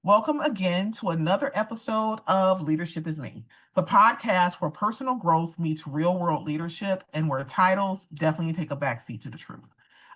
Welcome again to another episode of Leadership is Me, the podcast where personal growth meets real world leadership and where titles definitely take a backseat to the truth.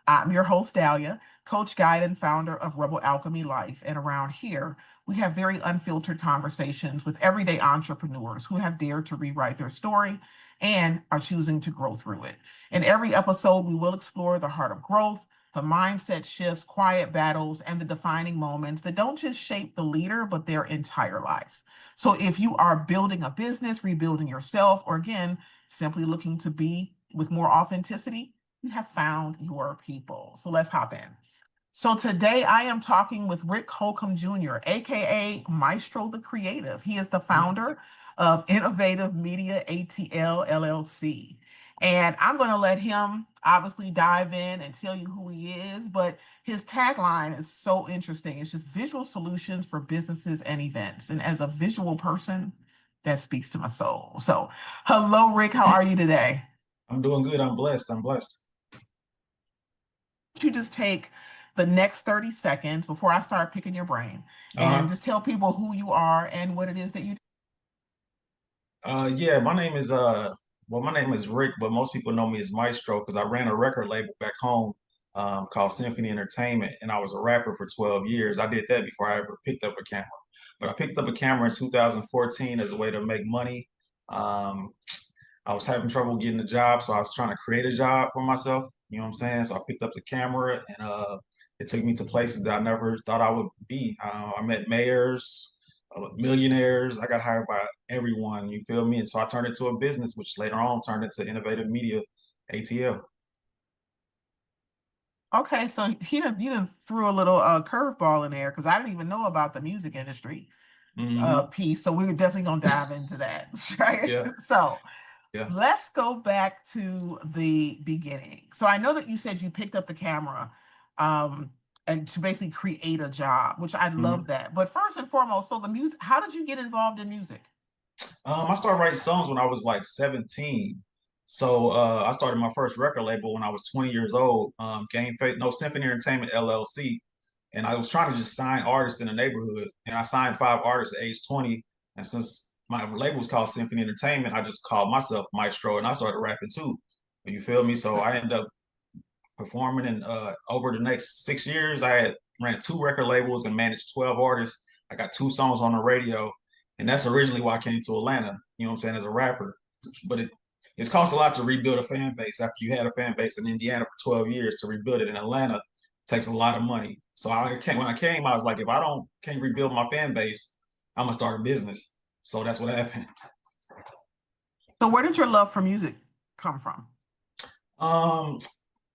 I'm your host, Dahlia, coach, guide, and founder of Rebel Alchemy Life. And around here, we have very unfiltered conversations with everyday entrepreneurs who have dared to rewrite their story and are choosing to grow through it. In every episode, we will explore the heart of growth, the mindset shifts, quiet battles, and the defining moments that don't just shape the leader, but their entire lives. So if you are building a business, rebuilding yourself, or again, simply looking to be with more authenticity, you have found your people. So let's hop in. So today I am talking with Rick Holcomb Jr., aka Maestro the Creative. He is the founder of Innovative Media ATL LLC. And I'm going to let him obviously dive in and tell you who he is, but his tagline is so interesting. It's just visual solutions for businesses and events. And as a visual person, that speaks to my soul. So, hello, Rick. How are you today? I'm doing good. I'm blessed. I'm blessed. You just take the next 30 seconds before I start picking your brain and Uh-huh. just tell people who you are and what it is that you do. Yeah, my name is Rick, but most people know me as Maestro because I ran a record label back home called Symphony Entertainment, and I was a rapper for 12 years. I did that before I ever picked up a camera. But I picked up a camera in 2014 as a way to make money. Um, I was having trouble getting a job, so I was trying to create a job for myself. You know what I'm saying? So I picked up the camera, and it took me to places that I never thought I would be. I met mayors, millionaires. I got hired by everyone. You feel me? And so I turned it to a business, which later on turned into Innovative Media, ATL. Okay, so you done threw a little curveball in there because I didn't even know about the music industry Hmm. piece. So we're definitely gonna dive into that, right? Yeah, So yeah. let's go back to the beginning. So I know that you said you picked up the camera um, and to basically create a job, which I Hmm. love that. But first and foremost, so the music, how did you get involved in music? I started writing songs when I was like 17. So I started my first record label when I was 20 years old, Game Faith, no Symphony Entertainment LLC. And I was trying to just sign artists in the neighborhood. And I signed 5 artists at age 20. And since my label was called Symphony Entertainment, I just called myself Maestro and I started rapping too. You feel me? So I ended up performing and over the next 6 years, I had ran 2 record labels and managed 12 artists. I got 2 songs on the radio. And that's originally why I came to Atlanta, you know what I'm saying, as a rapper. But it's cost a lot to rebuild a fan base after you had a fan base in Indiana for 12 years to rebuild it in Atlanta takes a lot of money. So when I came, I was like, if I don't can't rebuild my fan base, I'm gonna start a business. So that's what happened. So where did your love for music come from? Um,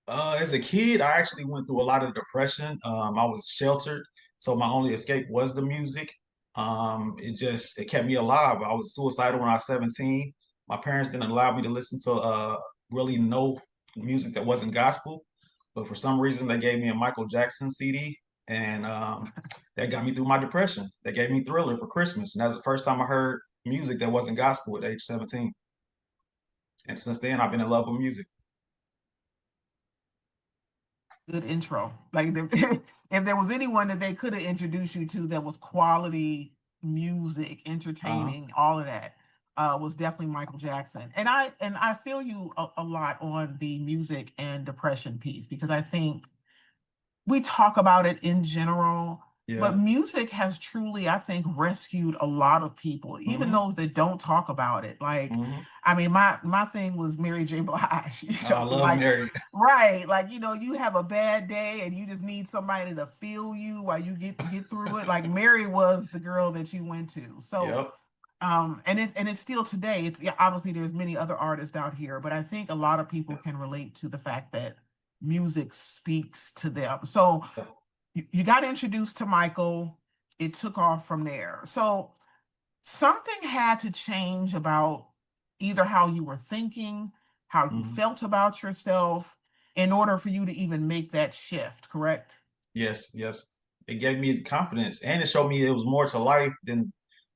as a kid, I actually went through a lot of depression. I was sheltered, so my only escape was the music. It kept me alive. I was suicidal when I was 17. My parents didn't allow me to listen to really no music that wasn't gospel, but for some reason they gave me a Michael Jackson CD, and that got me through my depression. They gave me Thriller for Christmas, and that was the first time I heard music that wasn't gospel at age 17. And since then, I've been in love with music. Good intro. Like if there was anyone that they could have introduced you to that was quality music, Uh-huh. entertaining, all of that, was definitely Michael Jackson. And I feel you a lot on the music and depression piece because I think we talk about it in general, but Yeah. music has truly, I think, rescued a lot of people, even Hmm. those that don't talk about it. Like, Hmm. I mean, my thing was Mary J. Blige. I So love like, Mary. right, like you have a bad day and you just need somebody to feel you while you get through it. Like Mary was the girl that you went to. So Yep. and it's still today. It's yeah, obviously there's many other artists out here, but I think a lot of people can relate to the fact that music speaks to them. So Yeah. you got introduced to Michael, it took off from there. So something had to change about either how you were thinking, how you Mhm. felt about yourself, in order for you to even make that shift, correct? Yes, yes. It gave me confidence and it showed me it was more to life than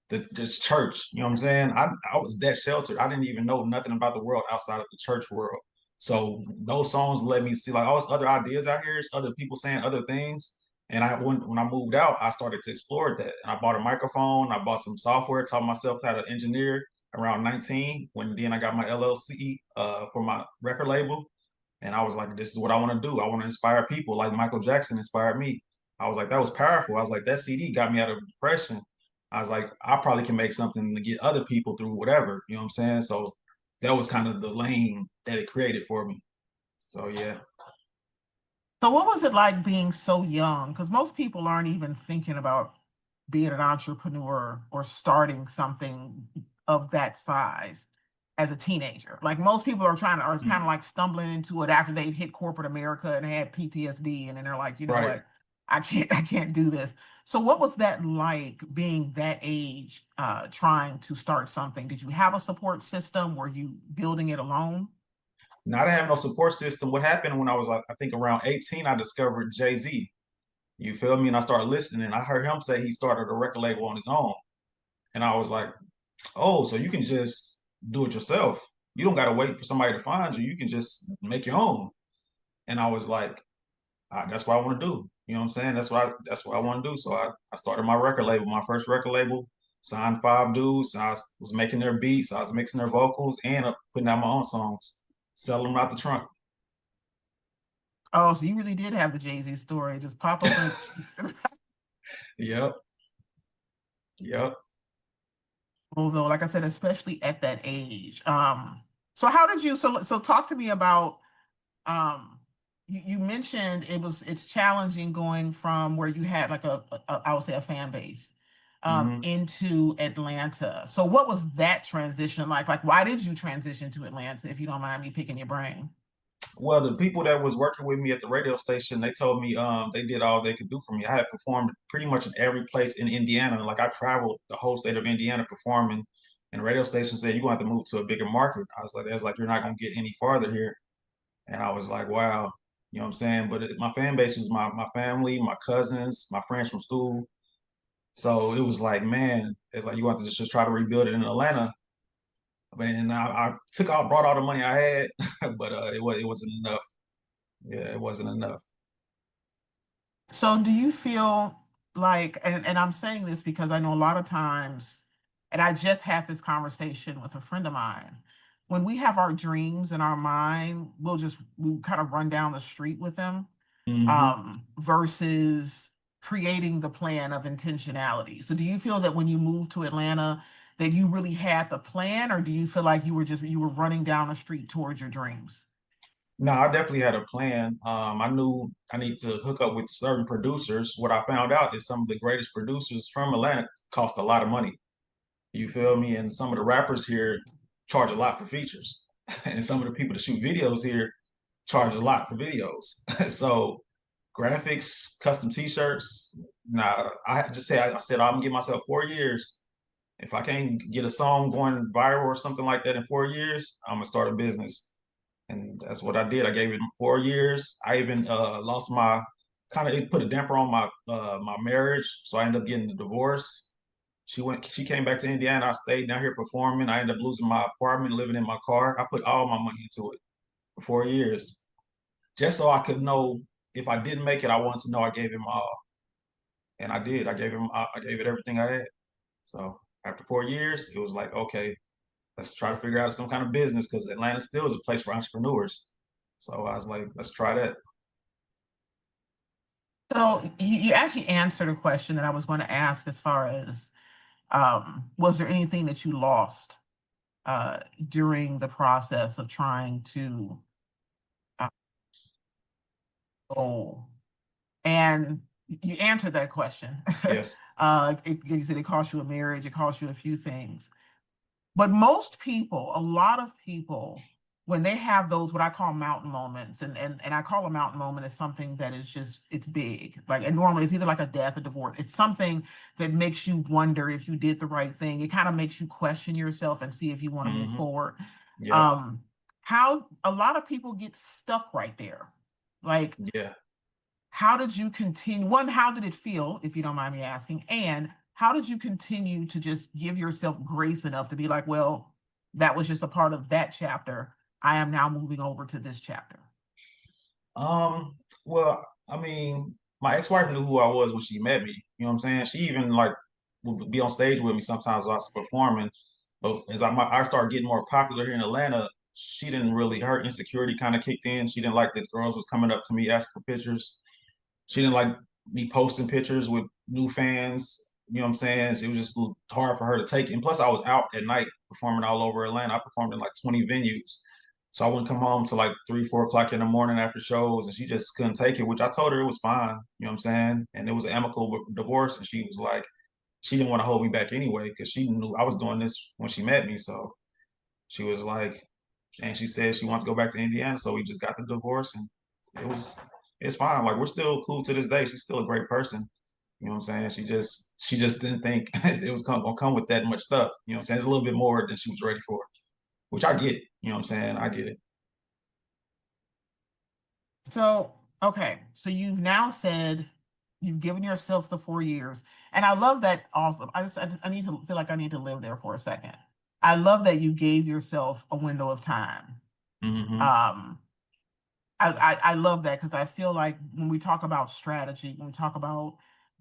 this church. You know what I'm saying? I was that sheltered. I didn't even know nothing about the world outside of the church world. So those songs let me see like all these other ideas out here, other people saying other things. And when I moved out, I started to explore that. And I bought a microphone, I bought some software, taught myself how to engineer around 19. When then I got my LLC for my record label. And I was like, this is what I want to do. I want to inspire people like Michael Jackson inspired me. I was like, that was powerful. I was like, that CD got me out of depression. I was like, I probably can make something to get other people through whatever. You know what I'm saying? So that was kind of the lane that it created for me. So yeah. So what was it like being so young? Because most people aren't even thinking about being an entrepreneur or starting something of that size as a teenager. Like most people are kind of like stumbling into it after they've hit corporate America and had PTSD, and then they're like, you know Right. what, I can't do this. So what was that like being that age, trying to start something? Did you have a support system? Were you building it alone? Now I didn't have no support system. What happened when I was like, I think around 18, I discovered Jay-Z. You feel me? And I started listening. I heard him say he started a record label on his own. And I was like, oh, so you can just do it yourself. You don't got to wait for somebody to find you. You can just make your own. And I was like, that's what I want to do. You know what I'm saying? That's what I want to do. So I started my record label, my first record label, signed 5 dudes. And I was making their beats, I was mixing their vocals, and putting out my own songs, selling them out the trunk. Oh, so you really did have the Jay-Z story. Just pop up and Yep. Yep. although, like I said, especially at that age. So how did you so talk to me about um you mentioned it's challenging going from where you had like I would say a fan base Hmm. into Atlanta. So what was that transition like? Like why did you transition to Atlanta, if you don't mind me picking your brain? Well, the people that was working with me at the radio station, they told me they did all they could do for me. I had performed pretty much in every place in Indiana. Like I traveled the whole state of Indiana performing, and the radio station said you're gonna have to move to a bigger market. I was like, that's like you're not gonna get any farther here. And I was like, wow, you know what I'm saying? But my fan base was my family, my cousins, my friends from school. So it was like, man, it's like you have to just try to rebuild it in Atlanta. But and I brought all the money I had, but it wasn't enough. Yeah, it wasn't enough. So do you feel like, and I'm saying this because I know a lot of times, and I just had this conversation with a friend of mine. When we have our dreams in our mind, we kind of run down the street with them, Hmm. versus creating the plan of intentionality. So do you feel that when you moved to Atlanta that you really had the plan, or do you feel like you were running down the street towards your dreams? No, I definitely had a plan. I knew I need to hook up with certain producers. What I found out is some of the greatest producers from Atlanta cost a lot of money. You feel me? And some of the rappers here charge a lot for features. And some of the people that shoot videos here charge a lot for videos. So graphics, custom t-shirts. Nah, I just say I said I'm gonna give myself 4 years. If I can't get a song going viral or something like that in 4 years, I'm gonna start a business. And that's what I did. I gave it 4 years. I even lost my kind of it put a damper on my marriage, so I ended up getting a divorce. She came back to Indiana. I stayed down here performing. I ended up losing my apartment, living in my car. I put all my money into it for 4 years, just so I could know if I didn't make it, I wanted to know I gave him all, and I did. I gave it everything I had. So after 4 years, it was like, okay, let's try to figure out some kind of business because Atlanta still is a place for entrepreneurs. So I was like, let's try that. So you actually answered a question that I was going to ask as far as was there anything that you lost during the process of trying to uh, goal? And you answered that question. Yes. You said it cost you a marriage, it cost you a few things. But most people, a lot of people, when they have those what I call mountain moments, and I call a mountain moment as something that is just it's big. Like and normally it's either like a death or divorce. It's something that makes you wonder if you did the right thing. It kind of makes you question yourself and see if you want to move Hmm. forward. Yep. Um, how a lot of people get stuck right there. Like Yeah. how did you continue? One, how did it feel, if you don't mind me asking? And how did you continue to just give yourself grace enough to be like, well, that was just a part of that chapter. I am now moving over to this chapter. Um, well, I mean, my ex-wife knew who I was when she met me. You know what I'm saying? She even like would be on stage with me sometimes while I was performing. But as I started getting more popular here in Atlanta, she didn't really, her insecurity kind of kicked in. She didn't like that girls was coming up to me asking for pictures. She didn't like me posting pictures with new fans. You know what I'm saying? It was just hard for her to take. And plus, I was out at night performing all over Atlanta. I performed in like 20 venues. So I wouldn't come home till like 3, 4 o'clock in the morning after shows, and she just couldn't take it, which I told her it was fine. You know what I'm saying? And it was an amicable divorce, and she was like, she didn't want to hold me back anyway because she knew I was doing this when she met me. So she was like, and she said she wants to go back to Indiana, so we just got the divorce, and it was it's fine. Like we're still cool to this day. She's still a great person. You know what I'm saying? She just didn't think it was gonna come with that much stuff. You know what I'm saying? It's a little bit more than she was ready for, which I get. You know what I'm saying? I get it. So, okay, so you've now said you've given yourself the 4 years, and I love that also. I need to feel like I need to live there for a second. I love that you gave yourself a window of time. Hmm. Um, I love that because I feel like when we talk about strategy, when we talk about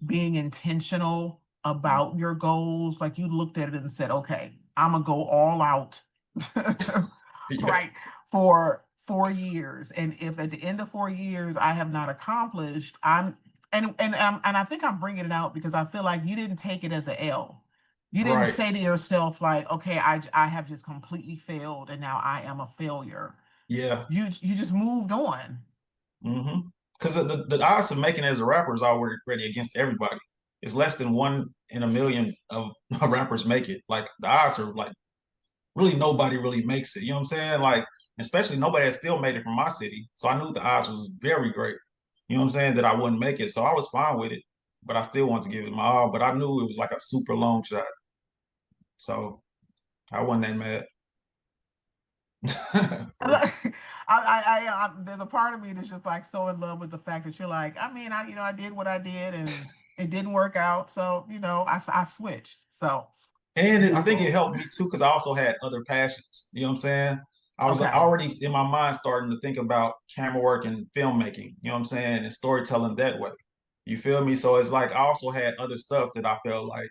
being intentional about your goals, like you looked at it and said, okay, I'm gonna go all out, Yeah. right, for 4 years. And if at the end of 4 years I have not accomplished, and I think I'm bringing it out because I feel like you didn't take it as an L. You didn't Right. say to yourself like, okay, I have just completely failed and now I am a failure. Yeah. You just moved on. Hmm. Because the odds of making it as a rapper is already against everybody. It's less than 1 in a million of rappers make it. Like the odds are like really nobody really makes it. You know what I'm saying? Like, especially nobody has still made it from my city. So I knew the odds was very great. You know what I'm saying? That I wouldn't make it. So I was fine with it, but I still want to give it my all. But I knew it was like a super long shot. So I wasn't that mad. I, For real. there's a part of me that's just like so in love with the fact that you're like, I mean, I did what I did and it didn't work out. So, I switched. So And I think it beautiful. helped me too because I also had other passions. You know what I'm saying? I was Okay. already in my mind starting to think about camera work and filmmaking. You know what I'm saying? And storytelling that way. You feel me? So it's like I also had other stuff that I felt like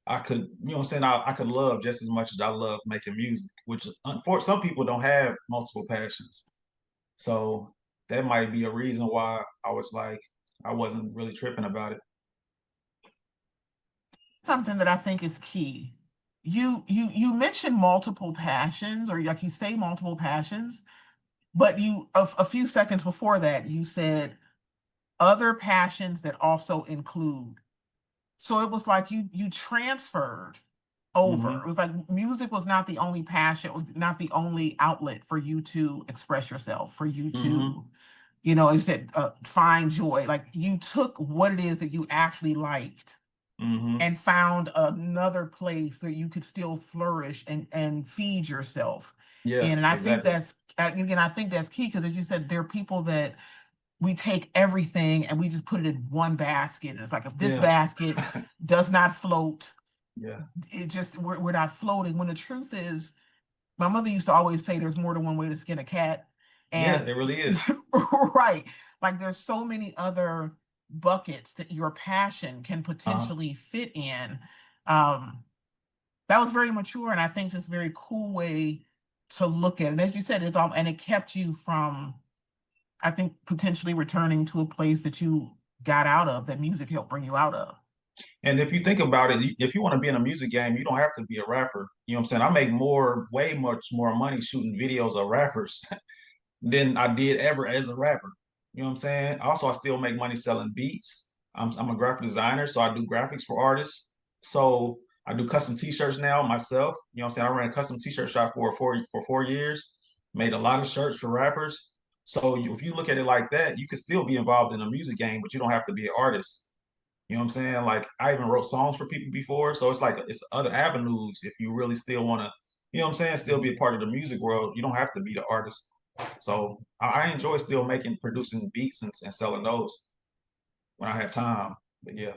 I could, you know what I'm saying? I could love just as much as I love making music, which for some people don't have multiple passions. So that might be a reason why I was like, I wasn't really tripping about it. Something that I think is key. You mentioned multiple passions, or like you say multiple passions, but a few seconds before that, you said other passions that also include. So it was like you transferred over. It Hmm. was like music was not the only passion, it was not the only outlet for you to express yourself, for you Hmm. to, you said find joy. Like you took what it is that you actually liked Hmm. and found another place where you could still flourish and feed yourself. Yeah, And I think exactly. that's again, I think that's key because as you said, there are people that we take everything and we just put it in one basket. And it's like if this Yeah. basket does not float, Yeah. it just we're not floating. When the truth is, my mother used to always say there's more than one way to skin a cat. Yeah, And it really is. right, like there's so many other buckets that your passion can Uh, potentially fit in. Um, that was very mature and I think just very cool way to look at it. As you said, it's all and it kept you from I think potentially returning to a place that you got out of, that music helped bring you out of. and if you think about it, if you want to be in a music game, you don't have to be a rapper. You know what I'm saying? I make way much more money shooting videos of rappers than I did ever as a rapper. You know what I'm saying? Also, I still make money selling beats. I'm a graphic designer, so I do graphics for artists. So I do custom t-shirts now myself. You know what I'm saying? I ran a custom t-shirt shop for 4 years, made a lot of shirts for rappers. So if you look at it like that, you could still be involved in a music game, but you don't have to be an artist. You know what I'm saying? Like I even wrote songs for people before, so it's like it's other avenues if you really still want to, you know what I'm saying, still be a part of the music world. You don't have to be the artist. So I enjoy still producing beats and selling those when I have time. But yeah,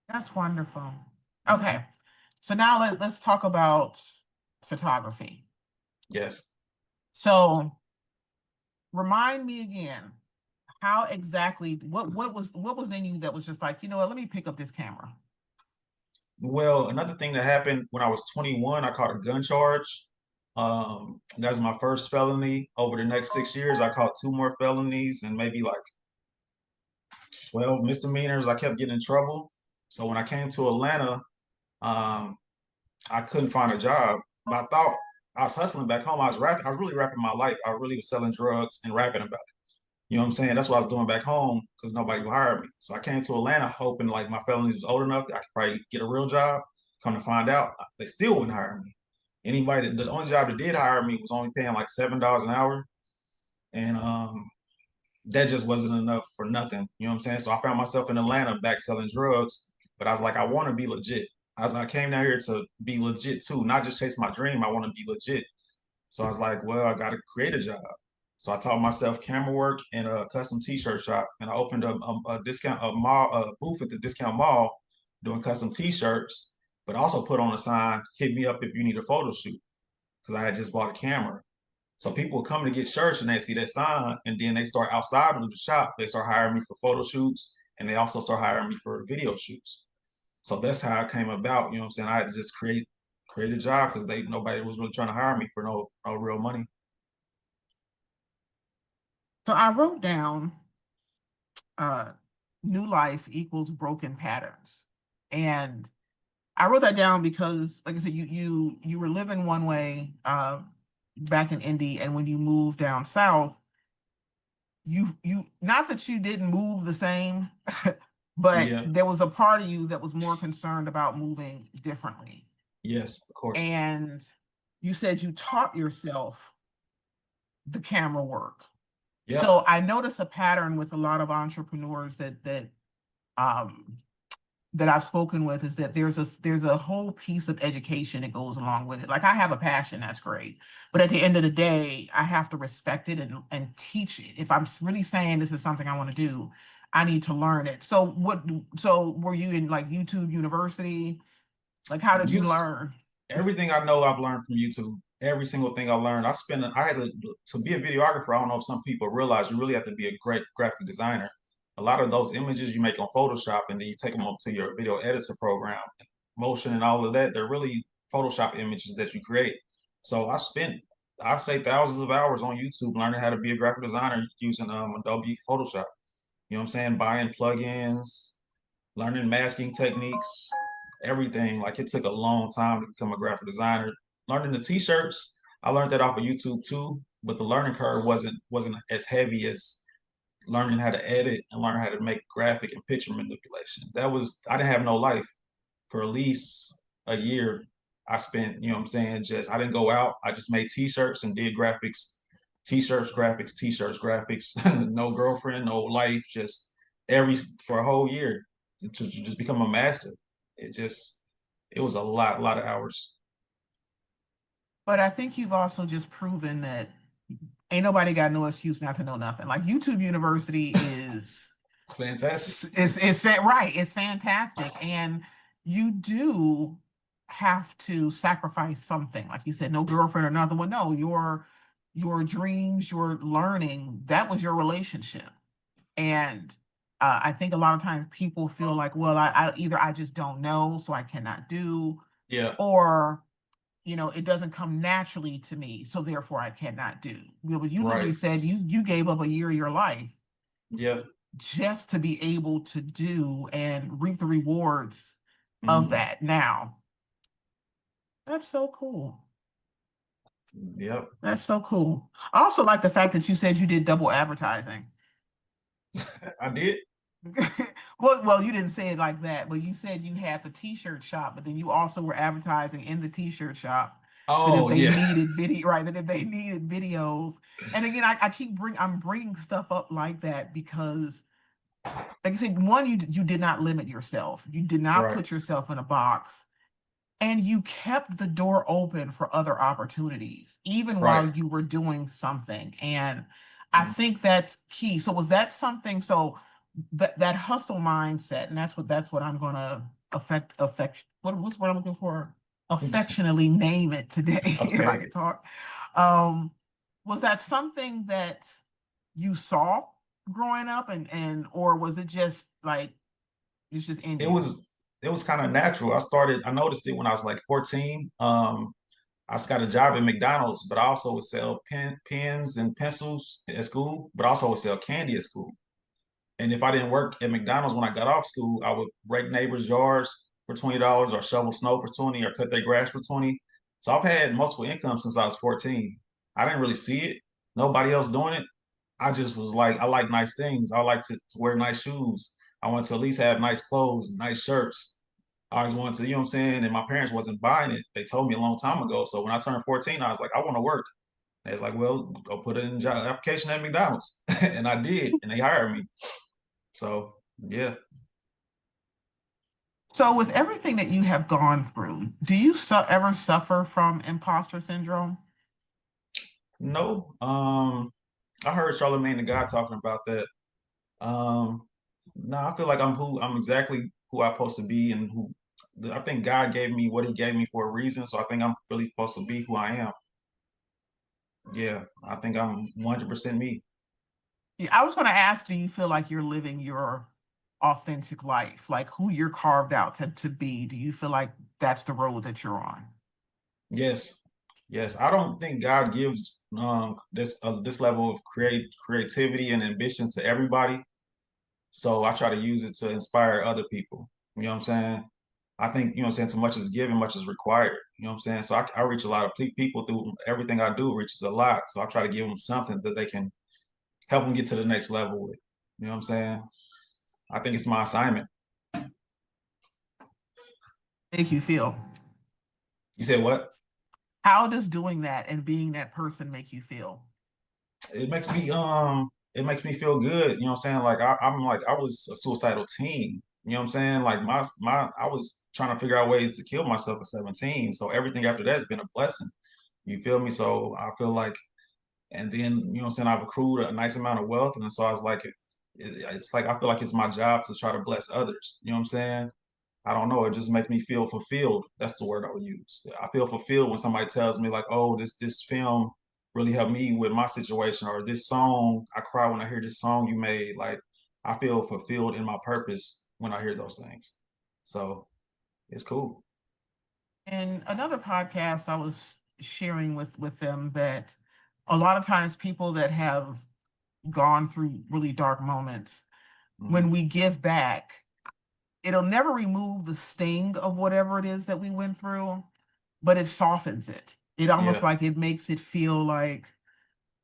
That's wonderful. mhm. Okay. So now let's talk about photography. Yes. So remind me again, How exactly, what was in you that was just like, you know what, let me pick up this camera? Well, another thing that happened when I was 21, I caught a gun charge. That was my first felony. Over the next 6 years, I caught two more felonies and maybe like 12 misdemeanors. I kept getting in trouble. So when I came to Atlanta, um, I couldn't find a job. But I thought I was hustling back home. I was rapping. I was really rapping my life. I really was selling drugs and rapping about it. You know what I'm saying? That's what I was doing back home because nobody would hire me. So I came to Atlanta hoping like my felonies was old enough that I could probably get a real job. Come to find out, they still wouldn't hire me. The only job that did hire me was only paying like $7 an hour. And that just wasn't enough for nothing. You know what I'm saying? So I found myself in Atlanta back selling drugs, but I was like, I want to be legit. I came down here to be legit too, not just chase my dream. I want to be legit. So I was like, well, I got to create a job. So I taught myself camera work in a custom T-shirt shop, and I opened a booth at the discount mall doing custom T-shirts, but also put on a sign, "Hit me up if you need a photo shoot," because I had just bought a camera. So people would come to get shirts and they see that sign, and then they start outside of the shop. They start hiring me for photo shoots, and they also start hiring me for video shoots. So that's how it came about. You know what I'm saying? I had to just create a job because they nobody was really trying to hire me for no real money. So I wrote down uh, new life equals broken patterns. And I wrote that down because, like I said, you were living one way back in Indy, and when you moved down south, you not that you didn't move the same, but Yeah. there was a part of you that was more concerned about moving differently. Yes, of course. And you said you taught yourself the camera work. Yeah. So I noticed a pattern with a lot of entrepreneurs um, that I've spoken with is that there's a whole piece of education that goes along with it. Like I have a passion, that's great, but at the end of the day, I have to respect it and teach it. If I'm really saying this is something I want to do, I need to learn it. So were you in like YouTube University? Like how did you You learn? Everything I know I've learned from YouTube. Every single thing I learned. I had to be a videographer. I don't know if some people realize you really have to be a great graphic designer. A lot of those images you make on Photoshop and then you take them up to your video editor program, motion and all of that, they're really Photoshop images that you create. So I say thousands of hours on YouTube learning how to be a graphic designer using Adobe Photoshop. You know what I'm saying? Buying plugins, learning masking techniques, everything. Like it took a long time to become a graphic designer. Learning the t-shirts, I learned that off of YouTube too, but the learning curve wasn't as heavy as learning how to edit and learn how to make graphic and picture manipulation. I didn't have no life for at least a year. I spent, you know what I'm saying, just I didn't go out. I just made t-shirts and did graphics, t-shirts, graphics, no girlfriend, no life, just every for a whole year to just become a master. It just it was a lot of hours. But I think you've also just proven that ain't nobody got no excuse not to know nothing. Like YouTube University is It's fantastic. right, it's fantastic, and you do have to sacrifice something. Like you said, no girlfriend or nothing. Well, no, your dreams, your learning, that was your relationship. And I think a lot of times people feel like, well, I either I just don't know, so I cannot do, Yeah, or it doesn't come naturally to me, so therefore I cannot do. But you literally right. said you gave up a year of your life Yeah. just to be able to do and reap the rewards of Mhm. that. Now, that's so cool. Yep. That's so cool. I also like the fact that you said you did double advertising. I did. Well, you didn't say it like that, but you said you had the t-shirt shop, but then you also were advertising in the t-shirt shop that if Oh they yeah. needed video, right, that if they needed videos. And again, I'm bringing stuff up like that because, like I said, one, you did not limit yourself. You did not Right. put yourself in a box, and you kept the door open for other opportunities, even Right. while you were doing something. And I Mhm. think that's key. So was that something? So that hustle mindset, and that's what I'm gonna affect. What's what I'm looking for? Affectionately name it today, if I Okay. could talk. Um, was that something that you saw? growing up, and or was it just like it's just in It you? was it was kind of natural. I noticed it when I was like 14. I just got a job at McDonald's, but I also would sell pens and pencils at school, but I also would sell candy at school. And if I didn't work at McDonald's when I got off school, I would rake neighbors' yards for $20 or shovel snow for 20 or cut their grass for 20. So I've had multiple incomes since I was 14. I didn't really see it. Nobody else doing it. I just was like, I like nice things. I like to wear nice shoes. I want to at least have nice clothes, nice shirts. I always wanted to, you know what I'm saying? And my parents wasn't buying it. They told me a long time ago. So when I turned 14, I was like, I want to work. And it's like, well, go put it in job application at McDonald's. And I did, and they hired me. So yeah. So, with everything that you have gone through, do you ever suffer from imposter syndrome? No. I heard Charlamagne the guy talking about that. No, I feel like I'm exactly who I'm supposed to be and who I think God gave me what he gave me for a reason. So I think I'm really supposed to be who I am. Yeah, I think I'm 100% me. Yeah, I was going to ask, do you feel like you're living your authentic life, like who you're carved out to be? Do you feel like that's the road that you're on? Yes. Yes. I don't think God gives this level of creativity and ambition to everybody. So I try to use it to inspire other people. You know what I'm saying? I think, you know what I'm saying, too much is given, much is required. You know what I'm saying? So I reach a lot of people through everything I do reaches a lot. So I try to give them something that they can help them get to the next level with. You know what I'm saying? I think it's my assignment. Make you feel? You said what? How does doing that and being that person make you feel? It makes me feel good. You know what I'm saying? Like I'm like I was a suicidal teen. You know what I'm saying? Like my I was trying to figure out ways to kill myself at 17. So everything after that has been a blessing. You feel me? So I feel like, and then you know what I'm saying, I've accrued a nice amount of wealth, and so I was like, it's like I feel like it's my job to try to bless others. You know what I'm saying? I don't know. It just makes me feel fulfilled. That's the word I would use. I feel fulfilled when somebody tells me like, "Oh, this film really helped me with my situation," or "This song, I cry when I hear this song you made." Like, I feel fulfilled in my purpose when I hear those things. So it's cool. In another podcast, I was sharing with them that a lot of times people that have gone through really dark moments, when Mhm. we give back, it'll never remove the sting of whatever it is that we went through, but it softens it. It almost Yeah, like it makes it feel like,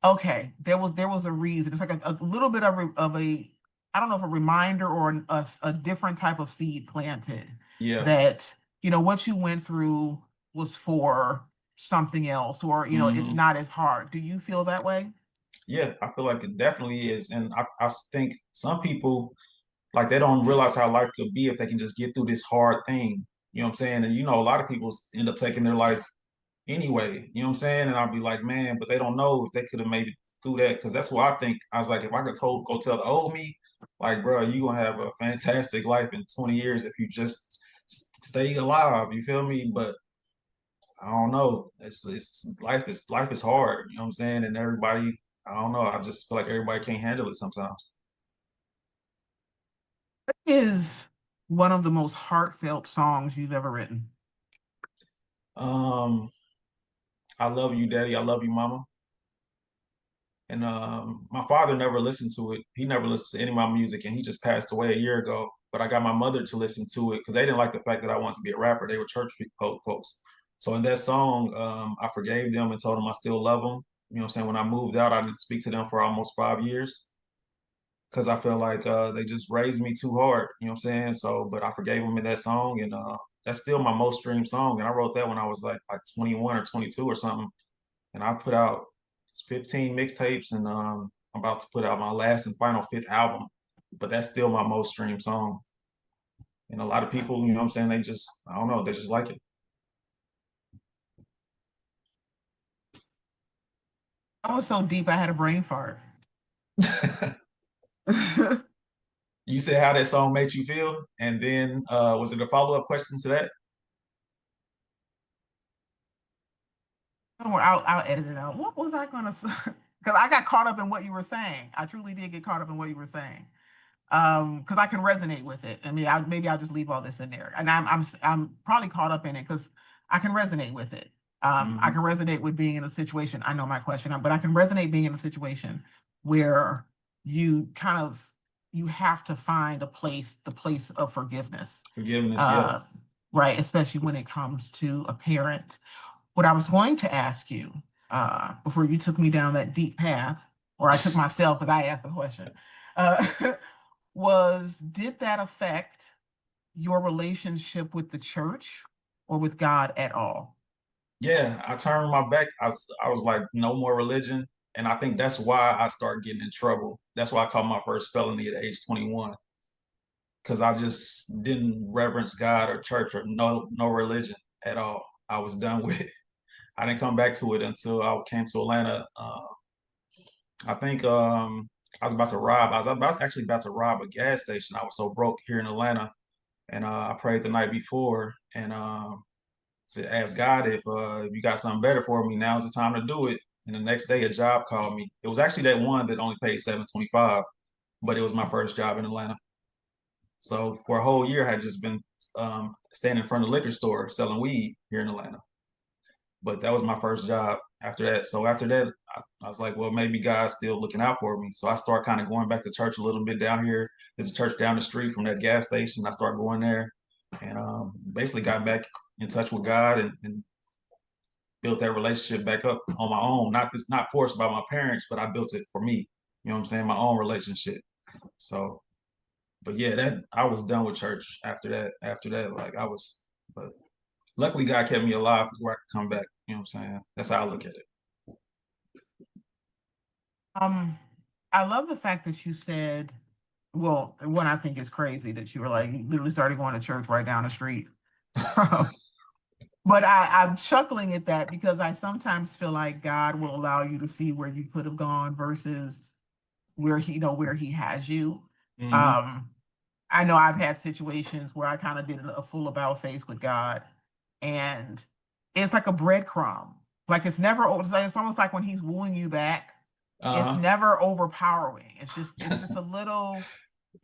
okay, there was a reason. It's like a little bit of a, I don't know if a reminder or a different type of seed planted yeah, that, what you went through was for something else, or, it's hmm not as hard. Do you feel that way? yeah. I feel like it definitely is, and I think some people like they don't realize how life could be if they can just get through this hard thing. You know what I'm saying? And a lot of people end up taking their life anyway. You know what I'm saying? And I'll be like, man, but they don't know if they could have made it through that. Because that's what I think. I was like, if I could go tell the old me, like, bro, you gonna have a fantastic life in 20 years if you just stay alive. You feel me? But I don't know. It's life is hard. You know what I'm saying? And everybody, I don't know. I just feel like everybody can't handle it sometimes. Is one of the most heartfelt songs you've ever written? Um, I love you, Daddy. I love you, Mama. And my father never listened to it. He never listened to any of my music, and he just passed away a year ago. But I got my mother to listen to it because they didn't like the fact that I wanted to be a rapper. They were church folks. So in that song, I forgave them and told them I still love them. You know what I'm saying? When I moved out, I didn't speak to them for almost 5 years because I felt like they just raised me too hard. You know what I'm saying? So, but I forgave them in that song, and that's still my most streamed song. And I wrote that when I was like 21 or 22 or something, and I put out 15 mixtapes, and I'm about to put out my last and final fifth album. But that's still my most streamed song. And a lot of people, you know what I'm saying, they just, I don't know, they just like I was so deep I had a brain fart. it. Oh, You said how that song made you feel, and then was it a follow-up question to that? I'll edit it out. What was I gonna say? because I got caught up in what you were saying. I truly did get caught up in what you were saying. Because I can resonate with it. I mean, maybe I'll just leave all this in there, and I'm probably caught up in it because I can resonate with it. I Hmm. can resonate with being in a situation. I know my question, but I can resonate being in a situation where you kind of you have to find the place of forgiveness, Forgiveness, uh, yes. right? Especially when it comes to a parent. What I was going to ask you before you took me down that deep path, or I took myself because I asked the question. Uh, was did that affect your relationship with the church or with God at all? Yeah, I turned my back. I was like, no more religion. And I think that's why I started getting in trouble. That's why I caught my first felony at age 21, because I just didn't reverence God or church or no religion at all. I was done with it. I didn't come back to it until I came to Atlanta. I think I was about to rob. I was actually about to rob a gas station. I was so broke here in Atlanta, and I prayed the night before and said, ask God if you got something better for me. Now's the time to do it. And the next day, a job called me. It was actually that one that only paid $7.25, but it was my first job in Atlanta. So for a whole year, I had just been standing in front of the liquor store selling weed here in Atlanta. But that was my first job after that. So after that, I was like, well, maybe God's still looking out for me. So I started kind of going back to church a little bit down here. There's a church down the street from that gas station. I started going there and basically got back in touch with God and built that relationship back up on my own. Not forced by my parents, but I built it for me. You know what I'm saying? My own relationship. So, but yeah, that I was done with church after that. After that, like I was, but luckily God kept me alive where I could come back. You know what I'm saying? That's how I look at it. Um, I love the fact that you said, well, what I think is crazy that you were like you literally started going to church right down the street. But I'm chuckling at that because I sometimes feel like God will allow you to see where you could have gone versus where where he has you. Hmm. Um, I know I've had situations where I kind of did a full about face with God, and it's like a breadcrumb. Like it's almost like when he's wooing you back, it's Uh-huh. never overpowering. It's just a little,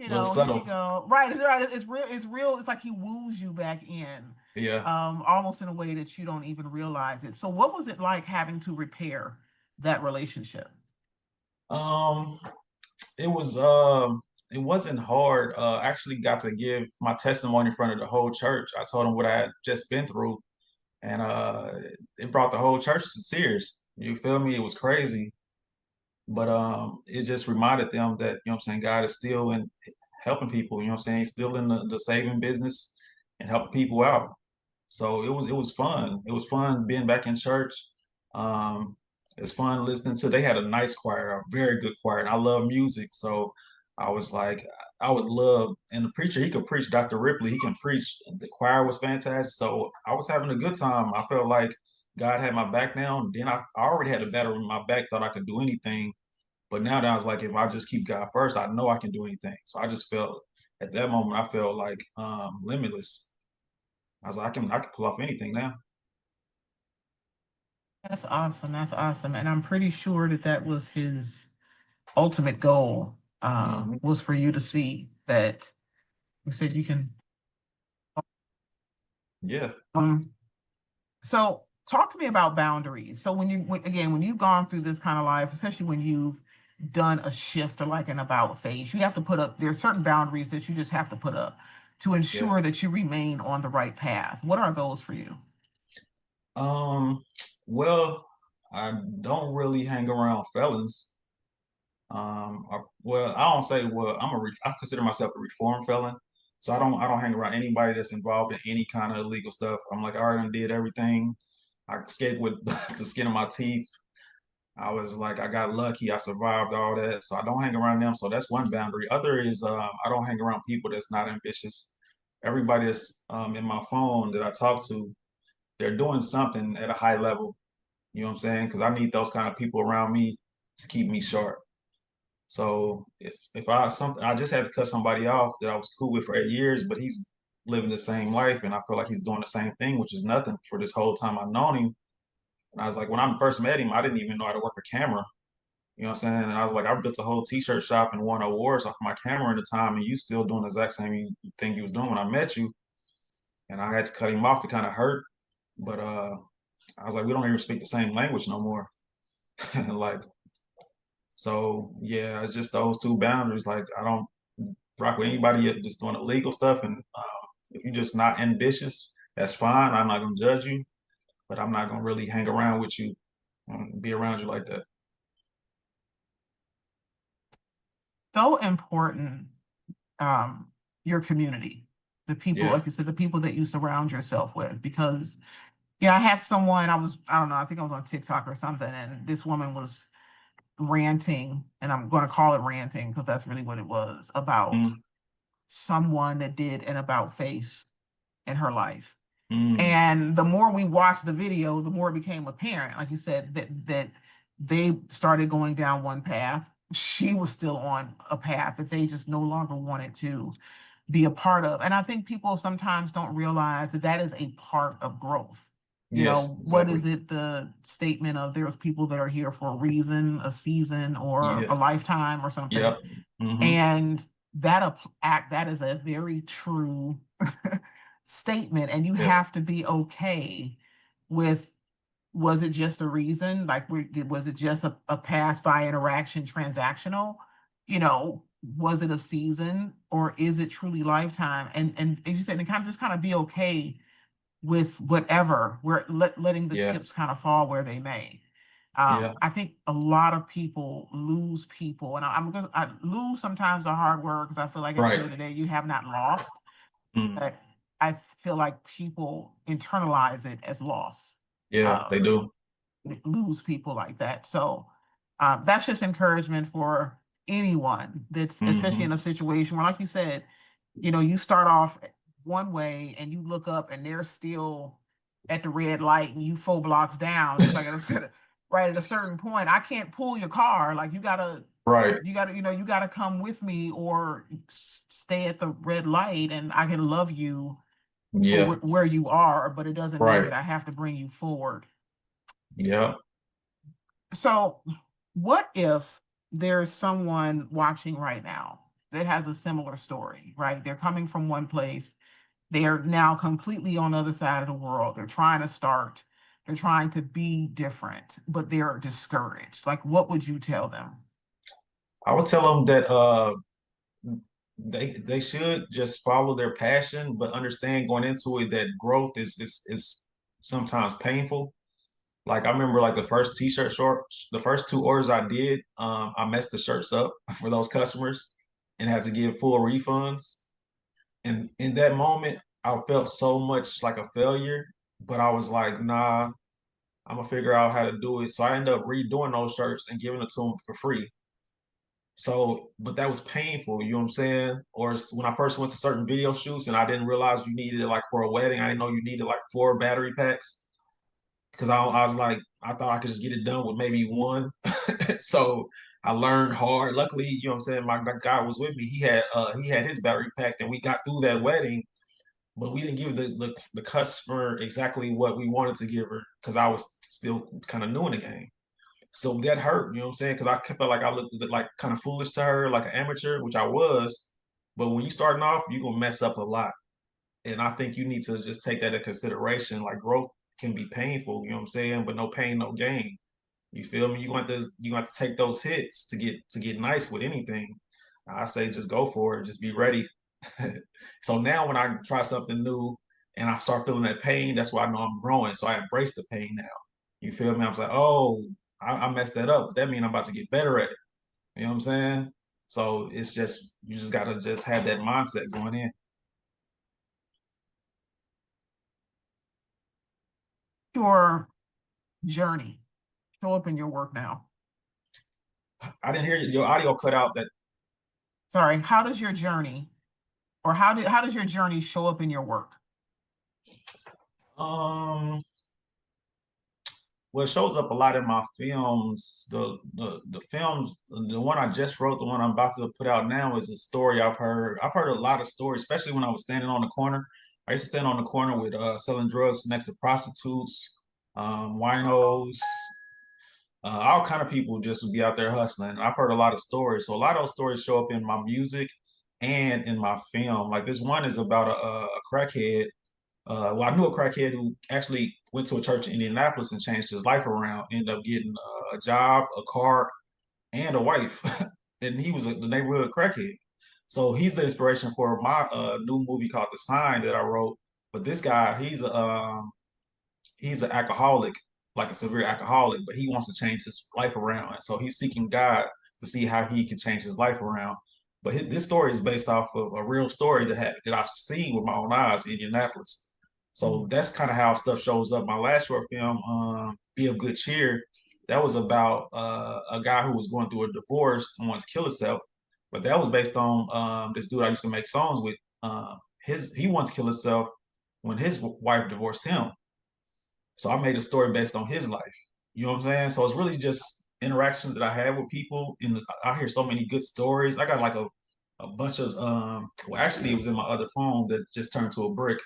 A little here you subtle. go. Right, it's right. It's real, it's real. It's like he woos you back in, Yeah. almost in a way that you don't even realize it. So what was it like having to repair that relationship? Um, it wasn't hard. I actually got to give my testimony in front of the whole church. I told them what I had just been through, and it brought the whole church to tears. You feel me? It was crazy. But it just reminded them that, you know what I'm saying, God is still in helping people, you know what I'm saying? He's still in the saving business and helping people out. So it was fun. It was fun being back in church. Um, it's fun listening to. They had a nice choir, a very good choir, and I love music. So I was like, I would love. And the preacher, he could preach. Dr. Ripley, he can preach. The choir was fantastic. So I was having a good time. I felt like God had my back now. And then I already had a battle in my back. Thought I could do anything. But now that I was like, if I just keep God first, I know I can do anything. So I just felt at that moment, I felt like limitless. I was like, I can pull off anything now. That's awesome. That's awesome. And I'm pretty sure that that was his ultimate goal, Hmm. was for you to see that you said you can. Yeah. Um, so talk to me about boundaries. So again, when you've gone through this kind of life, especially when you've done a shift or like an about phase, you have to put up, there are certain boundaries that you just have to put up to Yeah. ensure that you remain on the right path. What are those for you? Um, well, I don't really hang around felons. Well, I don't say well. I consider myself a reformed felon, so I don't hang around anybody that's involved in any kind of illegal stuff. I'm like, I already did everything. I escaped with the skin of my teeth. I was like, I got lucky. I survived all that, so I don't hang around them. So that's one boundary. Other is I don't hang around people that's not ambitious. Everybody that's in my phone that I talk to, they're doing something at a high level. You know what I'm saying? Because I need those kind of people around me to keep me sharp. So if I just had to cut somebody off that I was cool with for 8 years, but he's living the same life, and I feel like he's doing the same thing, which is nothing for this whole time I've known him. And I was like, when I first met him, I didn't even know how to work a camera. You know what I'm saying? And I was like, I built a whole t-shirt shop and won awards off my camera in the time, and you still doing the exact same thing you was doing when I met you. And I had to cut him off. It kind of hurt, but I was like, we don't even speak the same language no more. Like, so yeah, it's just those two boundaries. Like, I don't rock with anybody yet just doing illegal stuff, and if you're just not ambitious, that's fine. I'm not gonna judge you, but I'm not gonna really hang around with you, be around you like that. So important, your community, the people, Yeah. like you said, the people that you surround yourself with. Because yeah, I had someone, I don't know, I think I was on TikTok or something, and this woman was ranting, and I'm going to call it ranting because that's really what it was, about Mm, someone that did an about face in her life. mm, And the more we watched the video, the more it became apparent, like you said, that they started going down one path. She was still on a path that they just no longer wanted to be a part of. And I think people sometimes don't realize that that is a part of growth. You yes, know, what is exactly. it? The statement of there's people that are here for a reason, a season, or Yeah. a lifetime or something. Yep. Hmm. And that is a very true statement. And you Yes. have to be okay with, was it just a reason? Like, was it just a pass by interaction, transactional? You know, was it a season, or is it truly lifetime? And as you said, and kind of just kind of be okay with whatever, where letting the Yeah. chips kind of fall where they may. Yeah. I think a lot of people lose people, and I lose sometimes the hard word, because I feel like at the end Right. of the day, you have not lost, Mm. but I feel like people internalize it as loss. Yeah, they Um, do. lose people like that. So that's just encouragement for anyone that's, especially in Hmm. a situation where, like you said, you know, you start off one way and you look up and they're still at the red light and you 4 blocks down. It's like right at a certain point, I can't pull your car. Like, Right. you know, you gotta come with me, or stay at the red light, and I can love you for Yeah. where you are, but it doesn't mean Right. that I have to bring you forward. Yeah. So, what if there's someone watching right now that has a similar story, right? They're coming from one place, they're now completely on the other side of the world. They're trying to be different, but they're discouraged. Like, what would you tell them? I would tell them that they should just follow their passion, but understand going into it that growth is sometimes painful. Like, I remember, like, the first two orders I did, I messed the shirts up for those customers and had to give full refunds. And in that moment, I felt so much like a failure, but I was like, nah, I'm gonna figure out how to do it. So I ended up redoing those shirts and giving it to them for free. So, but that was painful, you know what I'm saying? Or when I first went to certain video shoots and I didn't realize you needed it, like, for a wedding, I didn't know you needed like 4 battery packs, because I was like, I thought I could just get it done with maybe one. So I learned hard. Luckily, you know what I'm saying, my guy was with me. He had his battery packed and we got through that wedding, but we didn't give the customer exactly what we wanted to give her because I was still kind of new in the game. So that hurt, you know what I'm saying? Because I felt like I looked like kind of foolish to her, like an amateur, which I was. But when you starting off, you're gonna mess up a lot. And I think you need to just take that into consideration. Like, growth can be painful, you know what I'm saying? But no pain, no gain. You feel me? You going to take those hits to get nice with anything. I say just go for it. Just be ready. So now when I try something new and I start feeling that pain, that's why I know I'm growing. So I embrace the pain now. You feel me? I was like, oh, I messed that up. That means I'm about to get better at it. You know what I'm saying? So it's just you just gotta just have that mindset going in. Your journey show up in your work now? I didn't hear your audio cut out. That Sorry, how does your journey, or how does your journey show up in your work? um well, it shows up a lot in my films. The films, the one I just wrote, the one I'm about to put out now, is a story I've heard. I've heard a lot of stories, especially when I was standing on the corner. I used to stand on the corner with selling drugs next to prostitutes, winos, all kind of people just would be out there hustling. I've heard a lot of stories, so a lot of those stories show up in my music and in my film. Like this one is about a crackhead. Well, I knew a crackhead who actually went to a church in Indianapolis and changed his life around. Ended up getting a job, a car, and a wife, and he was the neighborhood crackhead. So he's the inspiration for my new movie called The Sign that I wrote. But this guy, he's an alcoholic, like a severe alcoholic, but he wants to change his life around. And so he's seeking God to see how he can change his life around. But this story is based off of a real story that I've seen with my own eyes in Indianapolis. So that's kind of how stuff shows up. My last short film, Be of Good Cheer, that was about a guy who was going through a divorce and wants to kill himself. But that was based on this dude I used to make songs with. He wants to kill himself when his wife divorced him. So I made a story based on his life. You know what I'm saying? So it's really just interactions that I have with people. And I hear so many good stories. I got like a bunch of well actually it was in my other phone that just turned to a brick.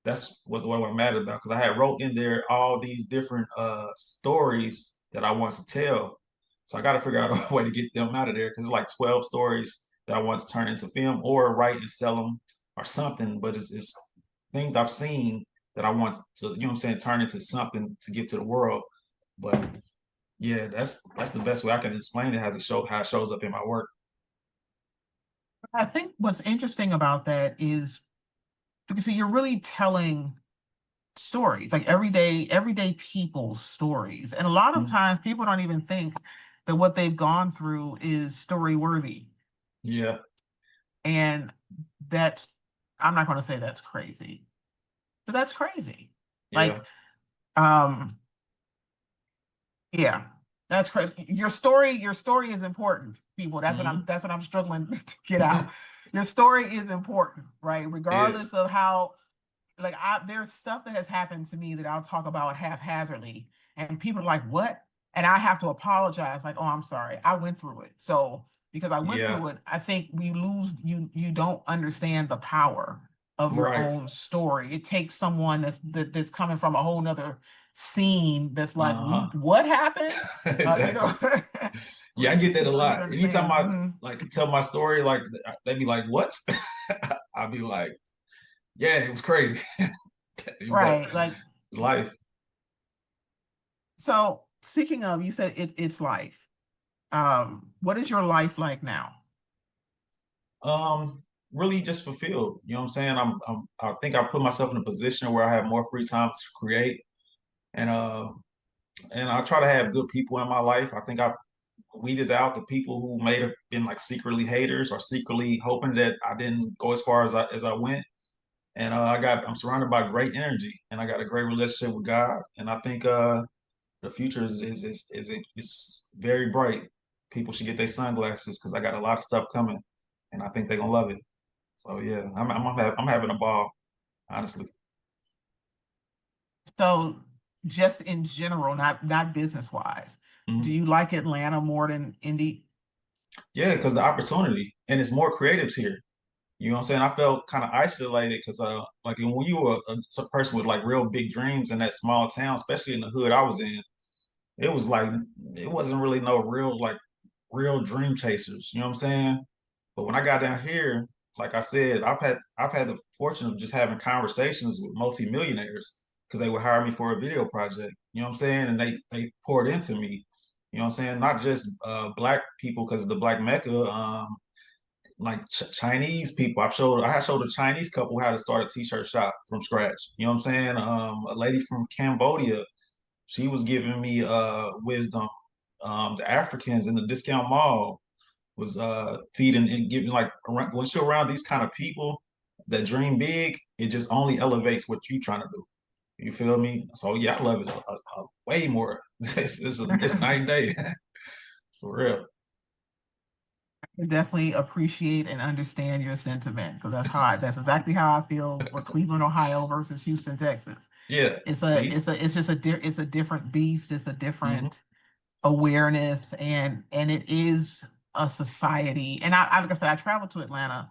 That's what I'm mad about because I had wrote in there all these different stories that I wanted to tell. So I got to figure out a way to get them out of there because it's like 12 stories that I want to turn into film or write and sell them or something. But it's things I've seen that I want to, you know what I'm saying, turn into something to give to the world. But yeah, that's the best way I can explain it how it shows up in my work. I think what's interesting about that is because you're really telling stories, like everyday people's stories. And a lot of Mhm. times people don't even think that what they've gone through is story worthy. Yeah, And that's, I'm not going to say that's crazy, but that's crazy. yeah, Like, um, yeah, that's crazy. Your story is important, people. hmm That's what I'm struggling to get out. Your story is important, right? it is. Regardless of how, like, there's stuff that has happened to me that I'll talk about haphazardly, and people are like, "What?" And I have to apologize, like, "Oh, I'm sorry, I went through it." So because I went Yeah, through it, I think we lose you. You don't understand the power of your right. own story. It takes someone that's coming from a whole nother scene that's like, Uh-huh. What happened?" You Exactly. know, Yeah, I get that a so you can lot. Anytime understand. I like tell my story, like they be like, "What?" I'll be like, "Yeah, it was crazy, but Right. Like, it's life." so speaking of, you said it's life. What is your life like now? Really just fulfilled. You know what I'm saying? I think I put myself in a position where I have more free time to create, and I try to have good people in my life. I think I weeded out the people who may have been like secretly haters or secretly hoping that I didn't go as far as I went. And I'm surrounded by great energy, and I got a great relationship with God. And I think the future is very bright. People should get their sunglasses because I got a lot of stuff coming, and I think they're gonna love it. So yeah, I'm having a ball, honestly. So just in general, not business wise, do Mhm. you like Atlanta more than Indy? Yeah, because the opportunity and it's more creatives here. You know what I'm saying? I felt kind of isolated because like when you were a person with like real big dreams in that small town, especially in the hood I was in, it was like it wasn't really no real dream chasers. You know what I'm saying? But when I got down here, like I said, I've had the fortune of just having conversations with multimillionaires because they would hire me for a video project. You know what I'm saying? And they poured into me. You know what I'm saying? Not just black people because the Black Mecca, like Chinese people. I had showed a Chinese couple how to start a t-shirt shop from scratch. You know what I'm saying? A lady from Cambodia, she was giving me wisdom. The Africans in the discount mall was feeding and giving like once you're around these kind of people that dream big, it just only elevates what you're trying to do. You feel me? So yeah, I love it way more. It's night and day for real. I definitely appreciate and understand your sentiment because that's exactly how I feel for Cleveland, Ohio versus Houston, Texas. Yeah. See? It's just it's a different beast. It's a Hmm. different awareness, and it is a society. And like I said, I travel to Atlanta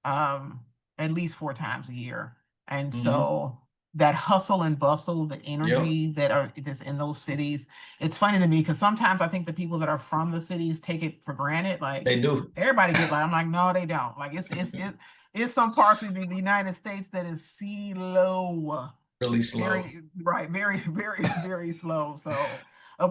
at least 4 times a year, and Hmm. so. that hustle and bustle, the Yep, energy that's in those cities. It's funny to me because sometimes I think the people that are from the cities take it for granted. Like they do. everybody get like, I'm like, no, they don't. Like it's some parts of the United States that is slow, Really slow. very right, very, very, very slow. So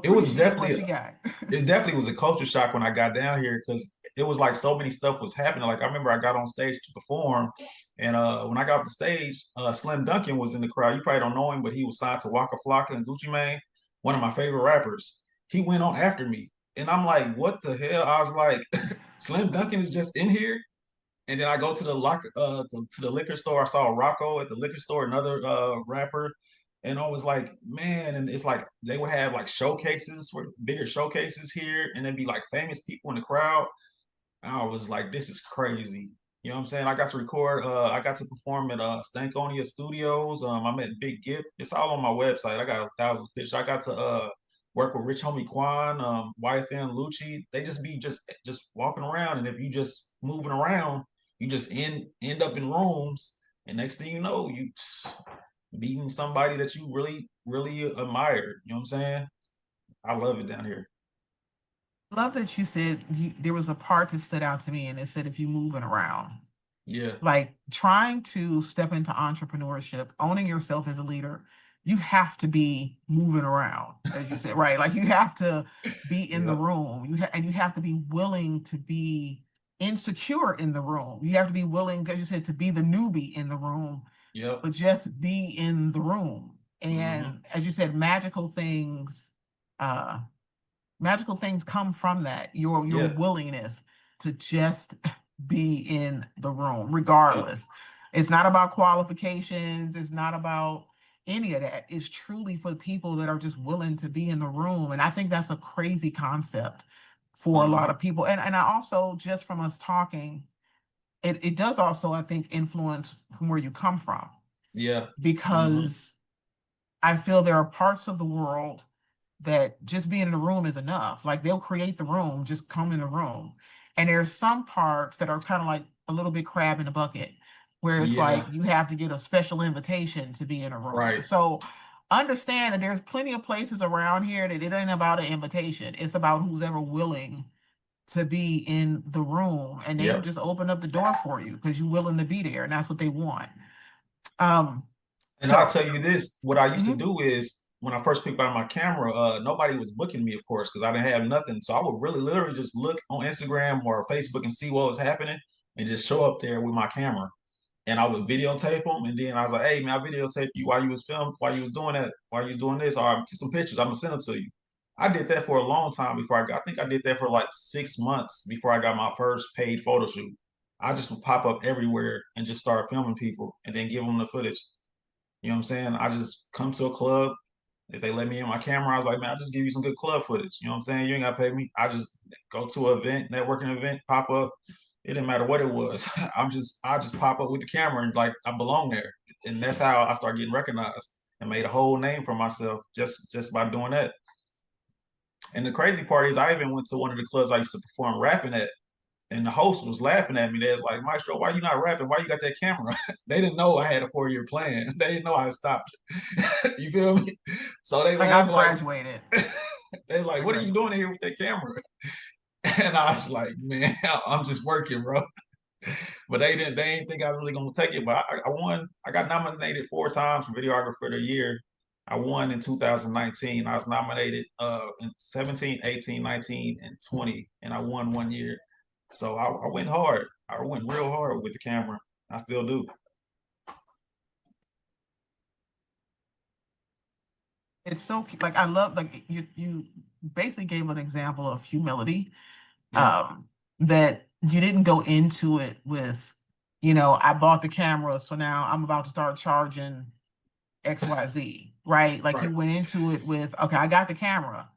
It was appreciate what definitely you got. it definitely was a culture shock when I got down here because it was like so many stuff was happening. Like I remember I got on stage to perform, and when I got off the stage, Slim Duncan was in the crowd. You probably don't know him, but he was signed to Waka Flocka and Gucci Mane, one of my favorite rappers. He went on after me, and I'm like, what the hell? I was like, Slim Duncan is just in here. And then I go to the to the liquor store. I saw Rocco at the liquor store, another rapper, and I was like, man, and it's like they would have like showcases for bigger showcases here, and there'd be like famous people in the crowd. I was like, this is crazy. You know what I'm saying? I got to record, I got to perform at Stankonia Studios. I met Big Gip. It's all on my website. I got thousands of pictures. I got to work with Rich Homie Quan, YFN Lucci. They just be just walking around. And if you just moving around, you just end up in rooms. And next thing you know, you meeting somebody that you really, really admire. You know what I'm saying? I love it down here. Love that you said there was a part that stood out to me, and it said if you moving around. Yeah. Like trying to step into entrepreneurship, owning yourself as a leader, you have to be moving around, as you said, right? Like you have to be in the Yep. room. And you have to be willing to be insecure in the room. You have to be willing, as you said, to be the newbie in the room, Yep. but just be in the room. Hmm. And as you said, uh, magical things come from that. Your Yeah. willingness to just be in the room, Yep. regardless. It's not about qualifications. It's not about any of that. It's truly for people that are just willing to be in the room. And I think that's a crazy concept for a lot Hmm. of people. And I also, just from us talking, it does also, I think, influence from where you come from, Yeah. Hmm. because I feel there are parts of the world that just being in the room is enough. Like they'll create the room, just come in the room. And there's some parts that are kind of like a little bit crab in the bucket, where it's Yeah. like you have to get a special invitation to be in a room. Right. So understand that there's plenty of places around here that it ain't about an invitation. It's about who's ever willing to be in the room. And they will Yep. just open up the door for you because you're willing to be there. And that's what they want. Um, And I'll so tell you this, what I used to mhm. do is when I first picked up my camera, nobody was booking me, of course, because I didn't have nothing. So I would really literally just look on Instagram or Facebook and see what was happening and just show up there with my camera. And I would videotape them. And then I was like, hey man, I videotaped you while you was filming, while you was doing that, while you was doing this, or take some pictures. I'm gonna send them to you. I did that for a long time before I think I did that for like 6 months before I got my first paid photo shoot. I just would pop up everywhere and just start filming people and then give them the footage. You know what I'm saying? I just come to a club. If they let me in my camera, I was like, man, I'll just give you some good club footage. You know what I'm saying? You ain't gotta pay me. I just go to an event, networking event, pop up. It didn't matter what it was. I just pop up with the camera and like I belong there. And that's how I started getting recognized and made a whole name for myself just by doing that. And the crazy part is I even went to one of the clubs I used to perform rapping at. And the host was laughing at me. They was like, Maestro, why you not rapping? Why you got that camera? They didn't know I had a 4 year plan. They didn't know I had stopped. You feel me? So they Like laughed I've like, graduated. they like, I what are you doing graduated. here with that camera? And I was like, man, I'm just working, bro. But they didn't think I was really gonna take it. But I won. I got nominated 4 times for videographer of the year. I won in 2019. I was nominated in 17, 18, 19, and 20, and I won one year. So I went hard. I went real hard with the camera. I still do. It's so like I love like you basically gave an example of humility, Yep. um that you didn't go into it with, I bought the camera, so now I'm about to start charging XYZ, right? Like Right. you went into it with, okay, I got the camera.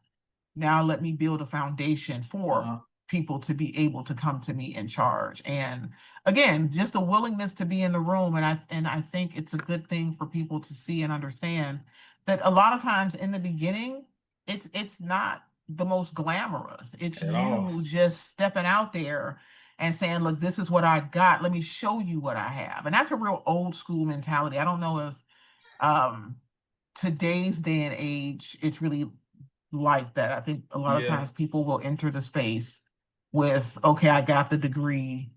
Now let me build a foundation for Uh-huh. people to be able to come to me and charge. And again, just a willingness to be in the room. And I think it's a good thing for people to see and understand that a lot of times in the beginning, it's not the most glamorous. It's At all. you just stepping out there and saying, look, this is what I got. Let me show you what I have. And that's a real old school mentality. I don't know if Um, Today's day and age, it's really like that. I think a lot of Yeah, times people will enter the space with, okay, I got the degree,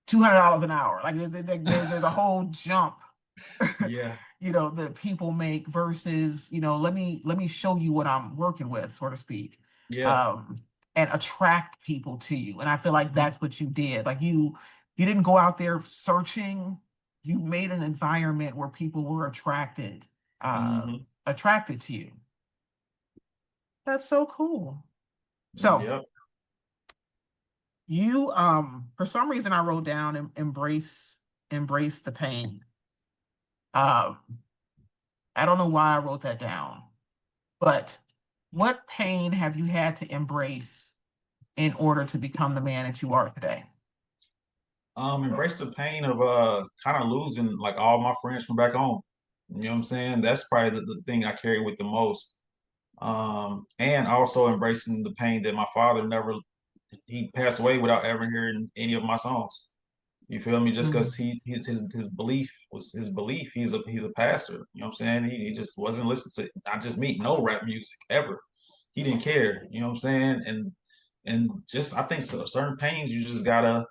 $200 an hour. Like there's a whole jump, yeah, that people make versus, let me show you what I'm working with, so to speak, yeah. um, and attract people to you. And I feel like Hmm. that's what you did. Like you didn't go out there searching. You made an environment where people were uh, Hmm. attracted to you. That's so cool. So Yep. you, for some reason, I wrote down embrace the pain. Um, I don't know why I wrote that down, but what pain have you had to embrace in order to become the man that you are today? Embrace the pain of kind of losing like all my friends from back home. You know what I'm saying? That's probably the thing I carry with the most. And also embracing the pain that my father never he passed away without ever hearing any of my songs. You feel me? Just because Mm. his belief was his belief. He's a pastor. You know what I'm saying? He just wasn't listening to not just me, no rap music ever. He didn't care. You know what I'm saying? And just I think so, certain pains you just gotta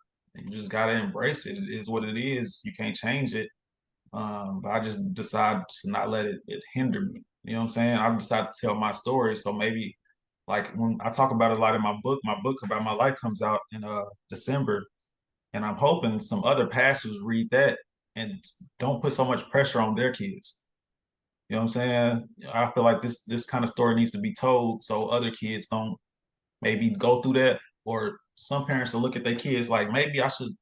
embrace it. It is what it is. You can't change it. But I just decided to not let it hinder me. You know what I'm saying? I decided to tell my story. So maybe like when I talk about it a lot in my book about my life comes out in December, and I'm hoping some other pastors read that and don't put so much pressure on their kids. You know what I'm saying? I feel like this kind of story needs to be told so other kids don't maybe go through that, or some parents will look at their kids like maybe I should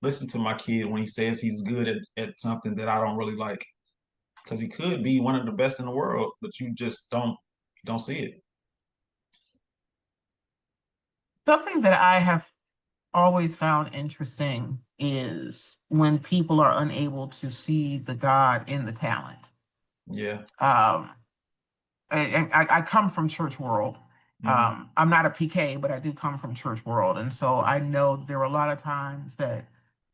listen to my kid when he says he's good at something that I don't really like, because he could be one of the best in the world, but you just don't see it. Something that I have always found interesting is when people are unable to see the God in the talent. Yeah. Um, I come from church world. Hmm. I'm not a PK, but I do come from church world, and so I know there were a lot of times that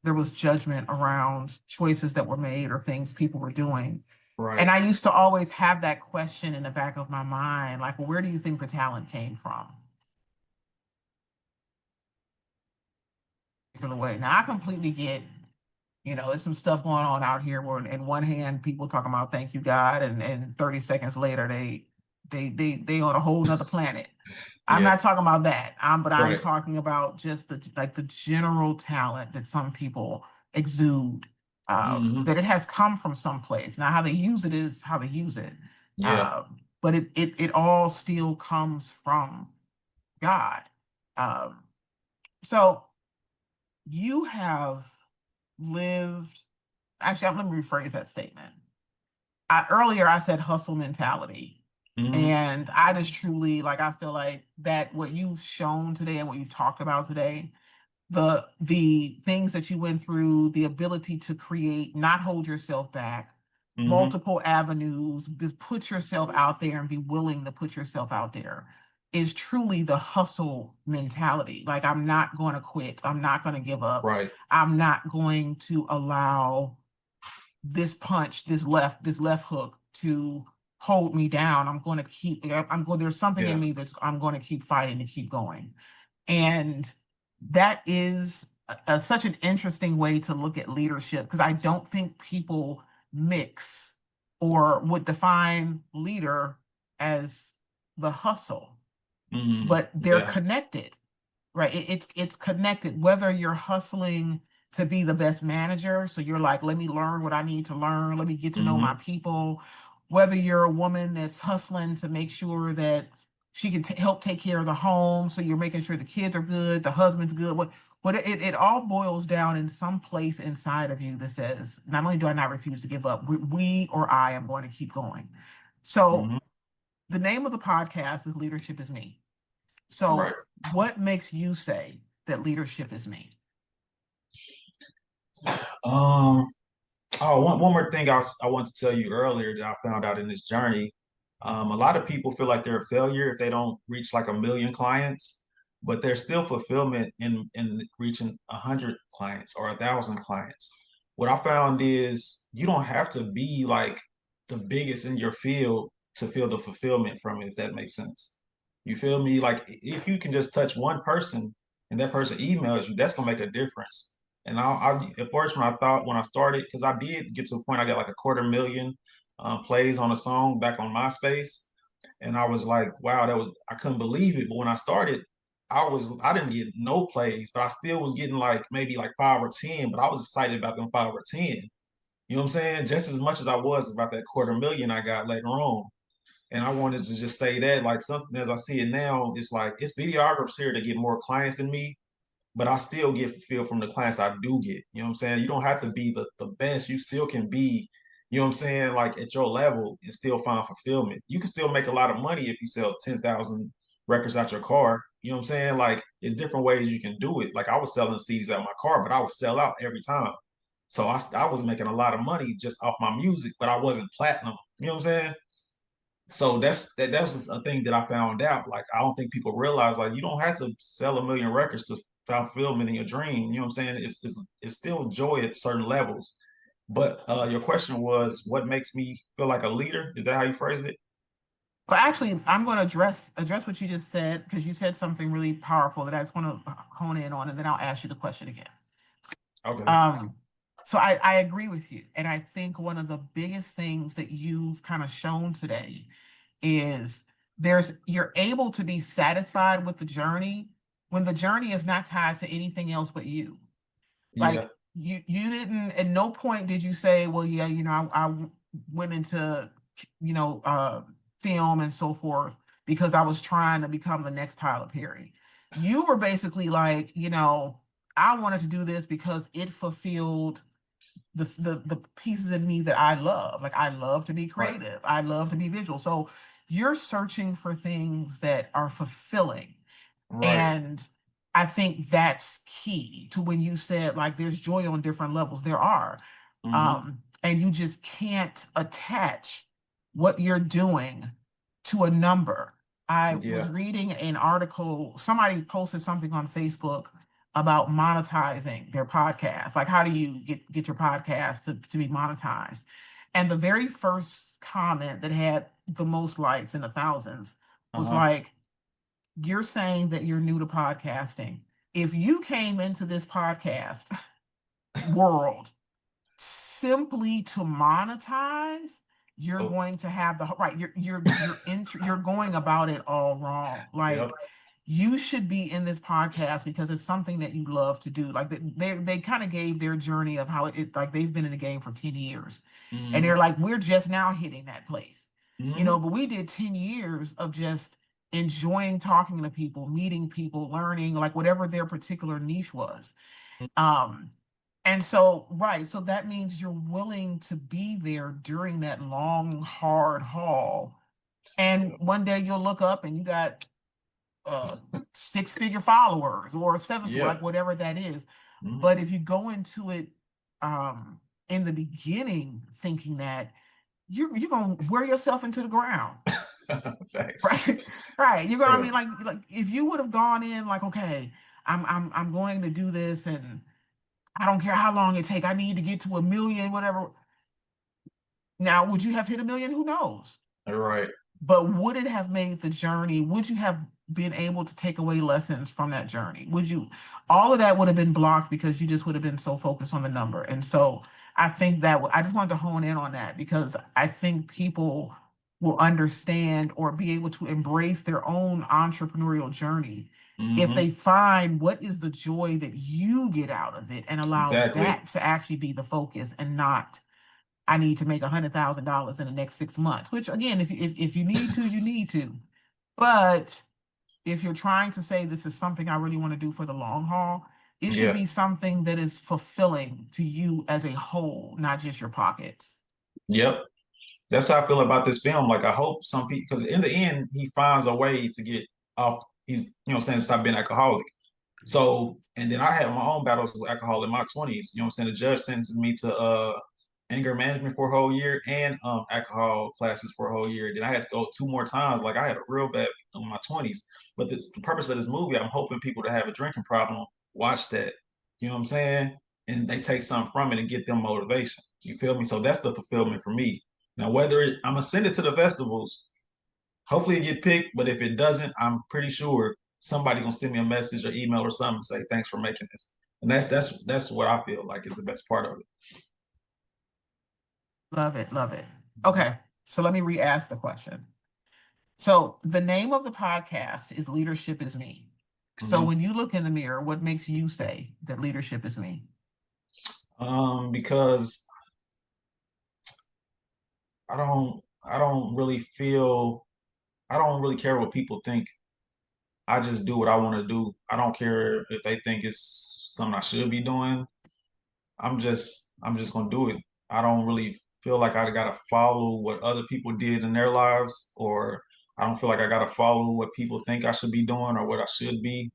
there was judgment around choices that were made or things people were doing. And Right. I used to always have that question in the back of my mind, like, well, where do you think the talent came from? In a way. Now I completely get, there's some stuff going on out here where in one hand people talking about thank you God, and 30 seconds later they on a whole nother planet. I'm Yeah. not talking about that. But I'm Right. talking about just the general talent that some people exude, Hmm. that it has come from someplace. Now how they use it is how they use it. Yeah. But it all still comes from God. Um, so you have lived, actually, let me rephrase that statement. Earlier I said hustle mentality. Hmm. And I just truly, like, I feel like that what you've shown today and what you've talked about today, the things that you went through, the ability to create, not hold yourself back, Hmm. multiple avenues, just put yourself out there and be willing to put yourself out there is truly the hustle mentality. Like, I'm not going to quit. I'm not going to give up. Right. I'm not going to allow this punch, this left hook to hold me down. I'm going, there's something in Yeah. me I'm going to keep fighting to keep going. And that is such an interesting way to look at leadership, because I don't think people mix or would define leader as the hustle, Hmm. but they're Yeah. connected, right? It's connected. Whether you're hustling to be the best manager, so you're like, let me learn what I need to learn, let me get to know my Hmm. people. Whether you're a woman that's hustling to make sure that she can help take care of the home, so you're making sure the kids are good, the husband's good. What it all boils down in some place inside of you that says, not only do I not refuse to give up, we or I am going to keep going. So Hmm. the name of the podcast is Leadership is Me. Right. So, what makes you say that leadership is me? Um. Oh, one more thing I want to tell you earlier that I found out in this journey. A lot of people feel like they're a failure if they don't reach like 1 million clients, but there's still fulfillment in reaching 100 clients or 1,000 clients. What I found is you don't have to be like the biggest in your field to feel the fulfillment from it, if that makes sense. You feel me? Like if you can just touch one person and that person emails you, that's gonna make a difference. And at first when I started, because I did get to a point I got like a 250,000 plays on a song back on MySpace, and I was like, wow, I couldn't believe it. But when I started, I didn't get no plays, but I still was getting like maybe like 5 or 10. But I was excited about them 5 or 10. You know what I'm saying? Just as much as I was about that 250,000 I got later on. And I wanted to just say that, like something as I see it now, it's like it's videographers here that get more clients than me, but I still get fulfilled from the clients I do get. You know what I'm saying? You don't have to be the best. You still can be, you know what I'm saying, like at your level and still find fulfillment. You can still make a lot of money if you sell 10,000 records out your car. You know what I'm saying? Like it's different ways you can do it. Like I was selling CDs out my car, but I would sell out every time. So I was making a lot of money just off my music, but I wasn't platinum. You know what I'm saying? So that was just a thing that I found out. Like I don't think people realize like you don't have to sell a million records to find fulfillment in your dream. You know what I'm saying? It's still joy at certain levels. But your question was, what makes me feel like a leader? Is that how you phrased it? But actually, I'm going to address what you just said because you said something really powerful that I just want to hone in on, and then I'll ask you the question again. Okay. Um, so I agree with you, and I think one of the biggest things that you've kind of shown today is you're able to be satisfied with the journey when the journey is not tied to anything else but you. Yeah. Like you didn't at no point did you say, well, yeah, I went into film and so forth because I was trying to become the next Tyler Perry. You were basically like, I wanted to do this because it fulfilled the pieces in me that I love. Like I love to be Right. creative. I love to be visual. So you're searching for things that are fulfilling. Right. And I think that's key to when you said like there's joy on different levels. There are. Mm-hmm. And you just can't attach what you're doing to a number. I was Yeah. reading an article, somebody posted something on Facebook about monetizing their podcast. Like how do you get your podcast to be monetized? And the very first comment that had the most likes in the thousands was Uh-huh. like, you're saying that you're new to podcasting. If you came into this podcast world simply to monetize, you're Oh, going to have the right. You're going about it all wrong. Like yep. you should be in this podcast because it's something that you love to do. Like they kind of gave their journey of how it like they've been in the game for 10 years, and Mm-hmm. they're like we're just now hitting that place, Mm-hmm. But we did 10 years of just enjoying talking to people, meeting people, learning like whatever their particular niche was. Um, and so, right, so that means you're willing to be there during that long, hard haul. And Yep. one day you'll look up and you got 6-figure followers or seven, Yeah. like whatever that is. Mm-hmm. But if you go into it in the beginning thinking that you're gonna wear yourself into the ground. Thanks. Right, right. You're gonna, I Yeah. mean, like if you would have gone in like, okay, I'm going to do this and I don't care how long it take. I need to get to 1 million, whatever. Now, would you have hit 1 million? Who knows? All right. But would it have made the journey? Would you have been able to take away lessons from that journey? Would you? All of that would have been blocked because you just would have been so focused on the number. And so I think that I just wanted to hone in on that because I think people will understand or be able to embrace their own entrepreneurial journey if Mm-hmm. they find what is the joy that you get out of it and allow Exactly. that to actually be the focus and not I need to make $100,000 in the next 6 months, which again, if you need to, you need to. But if you're trying to say this is something I really want to do for the long haul, it should Yeah. be something that is fulfilling to you as a whole, not just your pockets. Yep. That's how I feel about this film. Like I hope some people, because in the end, he finds a way to get off. He's, saying, stop being alcoholic. So, and then I had my own battles with alcohol in my 20s. You know what I'm saying? The judge sentences me to anger management for a whole year and alcohol classes for a whole year. Then I had to go 2 more times. Like I had a real bad in my 20s. But the purpose of this movie, I'm hoping people that have a drinking problem watch that. You know what I'm saying? And they take something from it and get them motivation. You feel me? So that's the fulfillment for me. Now, whether I'm gonna send it to the festivals, hopefully it get picked. But if it doesn't, I'm pretty sure somebody gonna send me a message or email or something and say thanks for making this. And that's what I feel like is the best part of it. Love it, love it. Mhm. Okay, so let me re-ask the question. So the name of the podcast is Leadership is Me. So Mhm. when you look in the mirror, what makes you say that leadership is me? Because I don't really feel I don't really care what people think. I just do what I want to do. I don't care if they think it's something I should be doing. I'm just gonna do it. I don't really feel like I gotta follow what other people did in their lives, or I don't feel like I gotta follow what people think I should be doing or what I should be.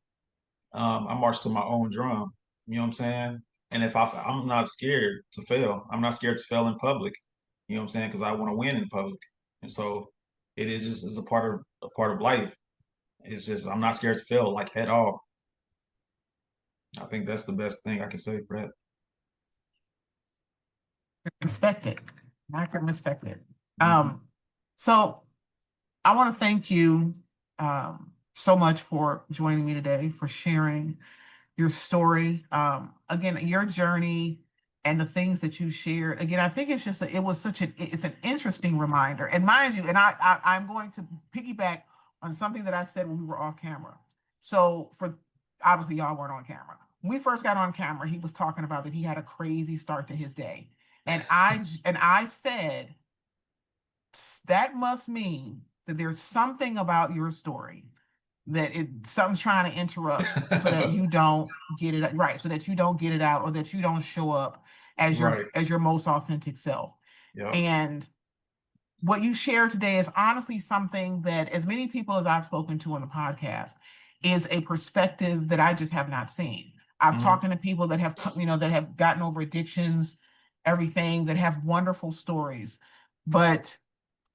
I march to my own drum. You know what I'm saying? And if I'm not scared to fail. I'm not scared to fail in public. You know what I'm saying? Because I want to win in public. And so it is just as a part of life. It's just I'm not scared to fail like at all. I think that's the best thing I can say for that. Respect it. I can respect it. Hmm. So I want to thank you so much for joining me today, for sharing your story. Again, your journey and the things that you shared. Again, I think it's just it was it's an interesting reminder. And mind you, and I'm going to piggyback on something that I said when we were off camera. So for obviously y'all weren't on camera. When we first got on camera, he was talking about that he had a crazy start to his day. And I said that must mean that there's something about your story that something's trying to interrupt so that you don't get it right, so that you don't get it out or that you don't show up Right. as your most authentic self. Yep. And what you shared today is honestly something that as many people as I've spoken to on the podcast is a perspective that I just have not seen. I've Hmm. talked to people that have that have gotten over addictions, everything, that have wonderful stories, but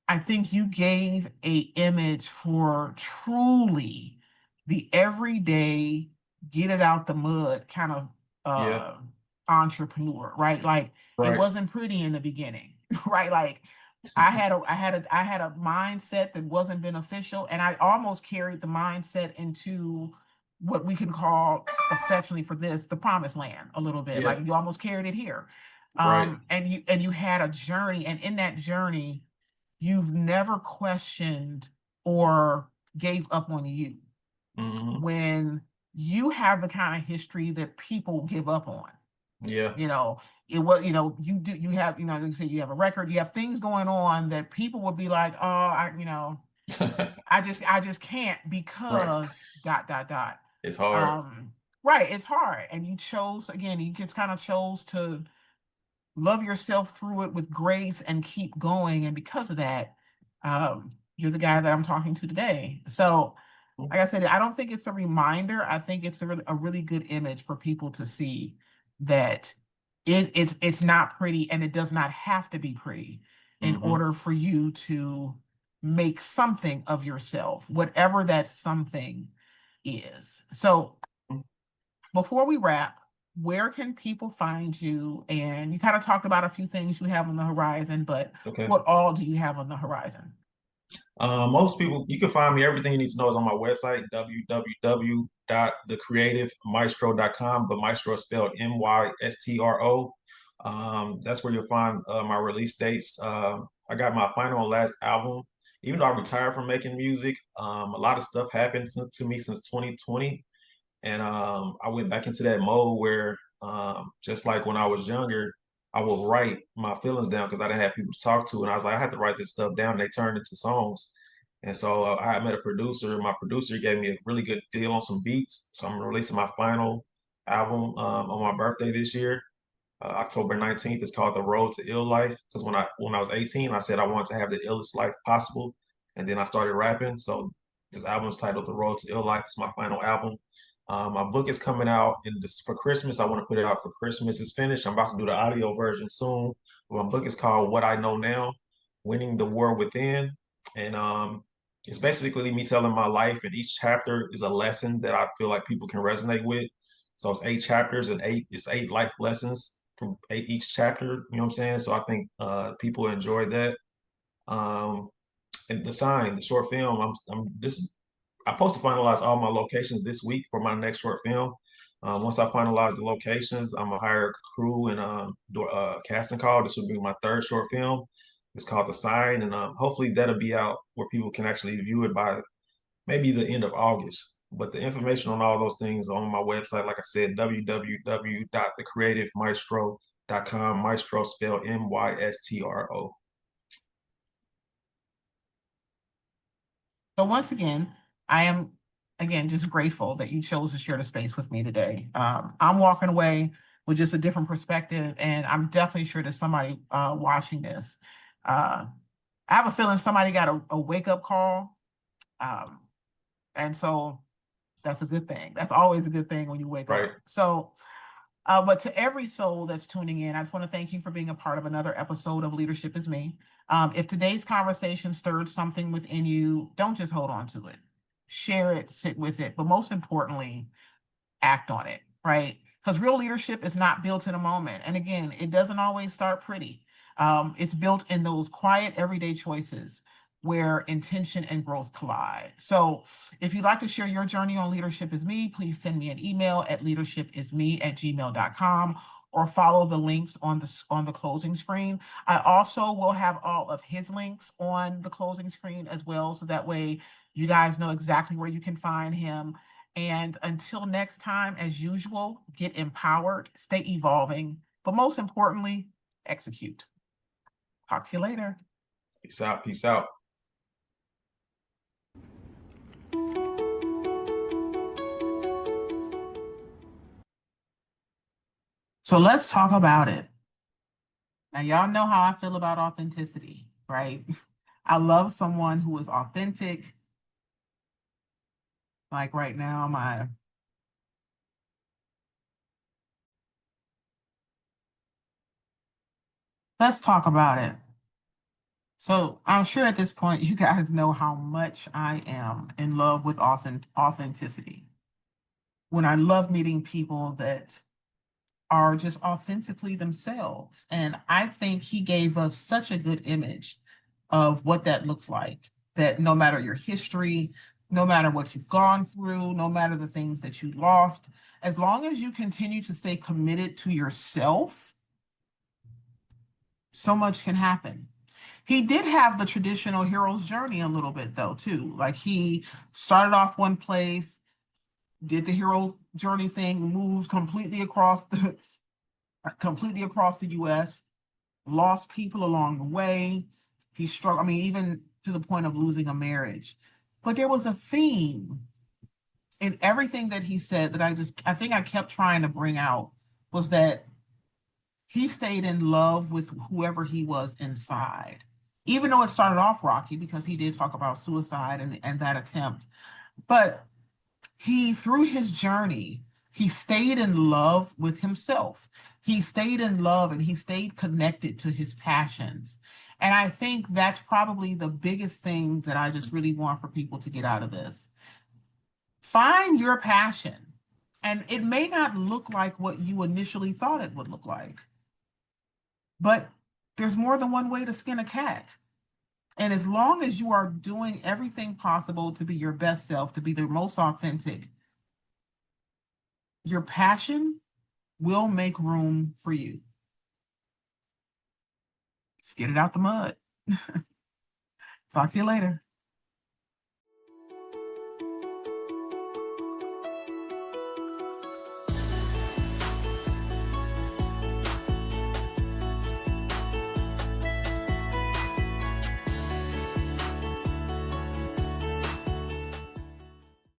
I think you gave a image for truly the everyday get it out the mud kind of Yeah. uh entrepreneur, right? Like it Right. wasn't pretty in the beginning, right? Like I had a mindset that wasn't beneficial, and I almost carried the mindset into what we can call affectionately for this the promised land a little bit. Yeah. Like you almost carried it here. Right. And you had a journey, and in that journey you've never questioned or gave up on you Hmm. when you have the kind of history that people give up on. Yeah. You know, it was, you have, like you say, you have a record, you have things going on that people would be like, oh, I just can't Right. because dot. It's hard. Um, right, it's hard. And you chose, again, you just kind of chose to love yourself through it with grace and keep going. And because of that, you're the guy that I'm talking to today. So, like I said, I don't think it's a reminder. I think it's a really good image for people to see that it's not pretty and it does not have to be pretty in Hmm. order for you to make something of yourself, whatever that something is. So before we wrap, where can people find you? And you kind of talked about a few things you have on the horizon, but Okay. what all do you have on the horizon? Most people, you can find me. Everything you need to know is on my website, www.thecreativemaestro.com. But Maestro is spelled Mystro. That's where you'll find my release dates. I got my final and last album. Even though I retired from making music, a lot of stuff happened to me since 2020. And I went back into that mode where, just like when I was younger, I would write my feelings down because I didn't have people to talk to. And I was like, I had to write this stuff down. And they turned into songs. And so I met a producer. My producer gave me a really good deal on some beats. So I'm releasing my final album on my birthday this year, October 19th. It's called The Road to Ill Life. Because when I was 18, I said I wanted to have the illest life possible. And then I started rapping. So this album is titled The Road to Ill Life. It's my final album. My book is coming out for Christmas. I want to put it out for Christmas. It's finished. I'm about to do the audio version soon. My book is called What I Know Now, Winning the War Within. And it's basically me telling my life, and each chapter is a lesson that I feel like people can resonate with. So it's 8 chapters and it's 8 life lessons from each chapter. You know what I'm saying? So I think people enjoyed that. And the short film, I supposed to finalize all my locations this week for my next short film. Once I finalize the locations, I'm gonna hire a crew and do a casting call. This will be my third short film. It's called The Sign, and hopefully that'll be out where people can actually view it by maybe the end of August. But the information on all those things are on my website. Like I said, www.thecreativemaestro.com. Maestro spelled Mystro. So once again, I am just grateful that you chose to share the space with me today. I'm walking away with just a different perspective, and I'm definitely sure there's somebody watching this. I have a feeling somebody got a wake up call, and so that's a good thing. That's always a good thing when you wake Right. up. So. But to every soul that's tuning in, I just want to thank you for being a part of another episode of Leadership is Me. If today's conversation stirred something within you, don't just hold on to it. Share it, sit with it, but most importantly, act on it, right? Because real leadership is not built in a moment. And again, it doesn't always start pretty. It's built in those quiet, everyday choices where intention and growth collide. So if you'd like to share your journey on Leadership is Me, please send me an email at leadershipisme@gmail.com or follow the links on the closing screen. I also will have all of his links on the closing screen as well, so that way you guys know exactly where you can find him. And until next time, as usual, get empowered, stay evolving, but most importantly, execute. Talk to you later. Peace out. Peace out. So let's talk about it. Now, y'all know how I feel about authenticity, right? I love someone who is authentic. Like right now, let's talk about it. So I'm sure at this point, you guys know how much I am in love with authenticity. When I love meeting people that are just authentically themselves. And I think he gave us such a good image of what that looks like, that no matter your history, no matter what you've gone through, no matter the things that you lost, as long as you continue to stay committed to yourself, so much can happen. He did have the traditional hero's journey a little bit though, too. Like he started off one place, did the hero journey thing, moved completely across the US, lost people along the way. He struggled, I mean, even to the point of losing a marriage. But there was a theme in everything that he said that I think I kept trying to bring out, was that he stayed in love with whoever he was inside. Even though it started off rocky because he did talk about suicide and that attempt. But through his journey, he stayed in love with himself. He stayed in love and he stayed connected to his passions. And I think that's probably the biggest thing that I just really want for people to get out of this. Find your passion. And it may not look like what you initially thought it would look like, but there's more than one way to skin a cat. And as long as you are doing everything possible to be your best self, to be the most authentic, your passion will make room for you. Just get it out the mud. Talk to you later.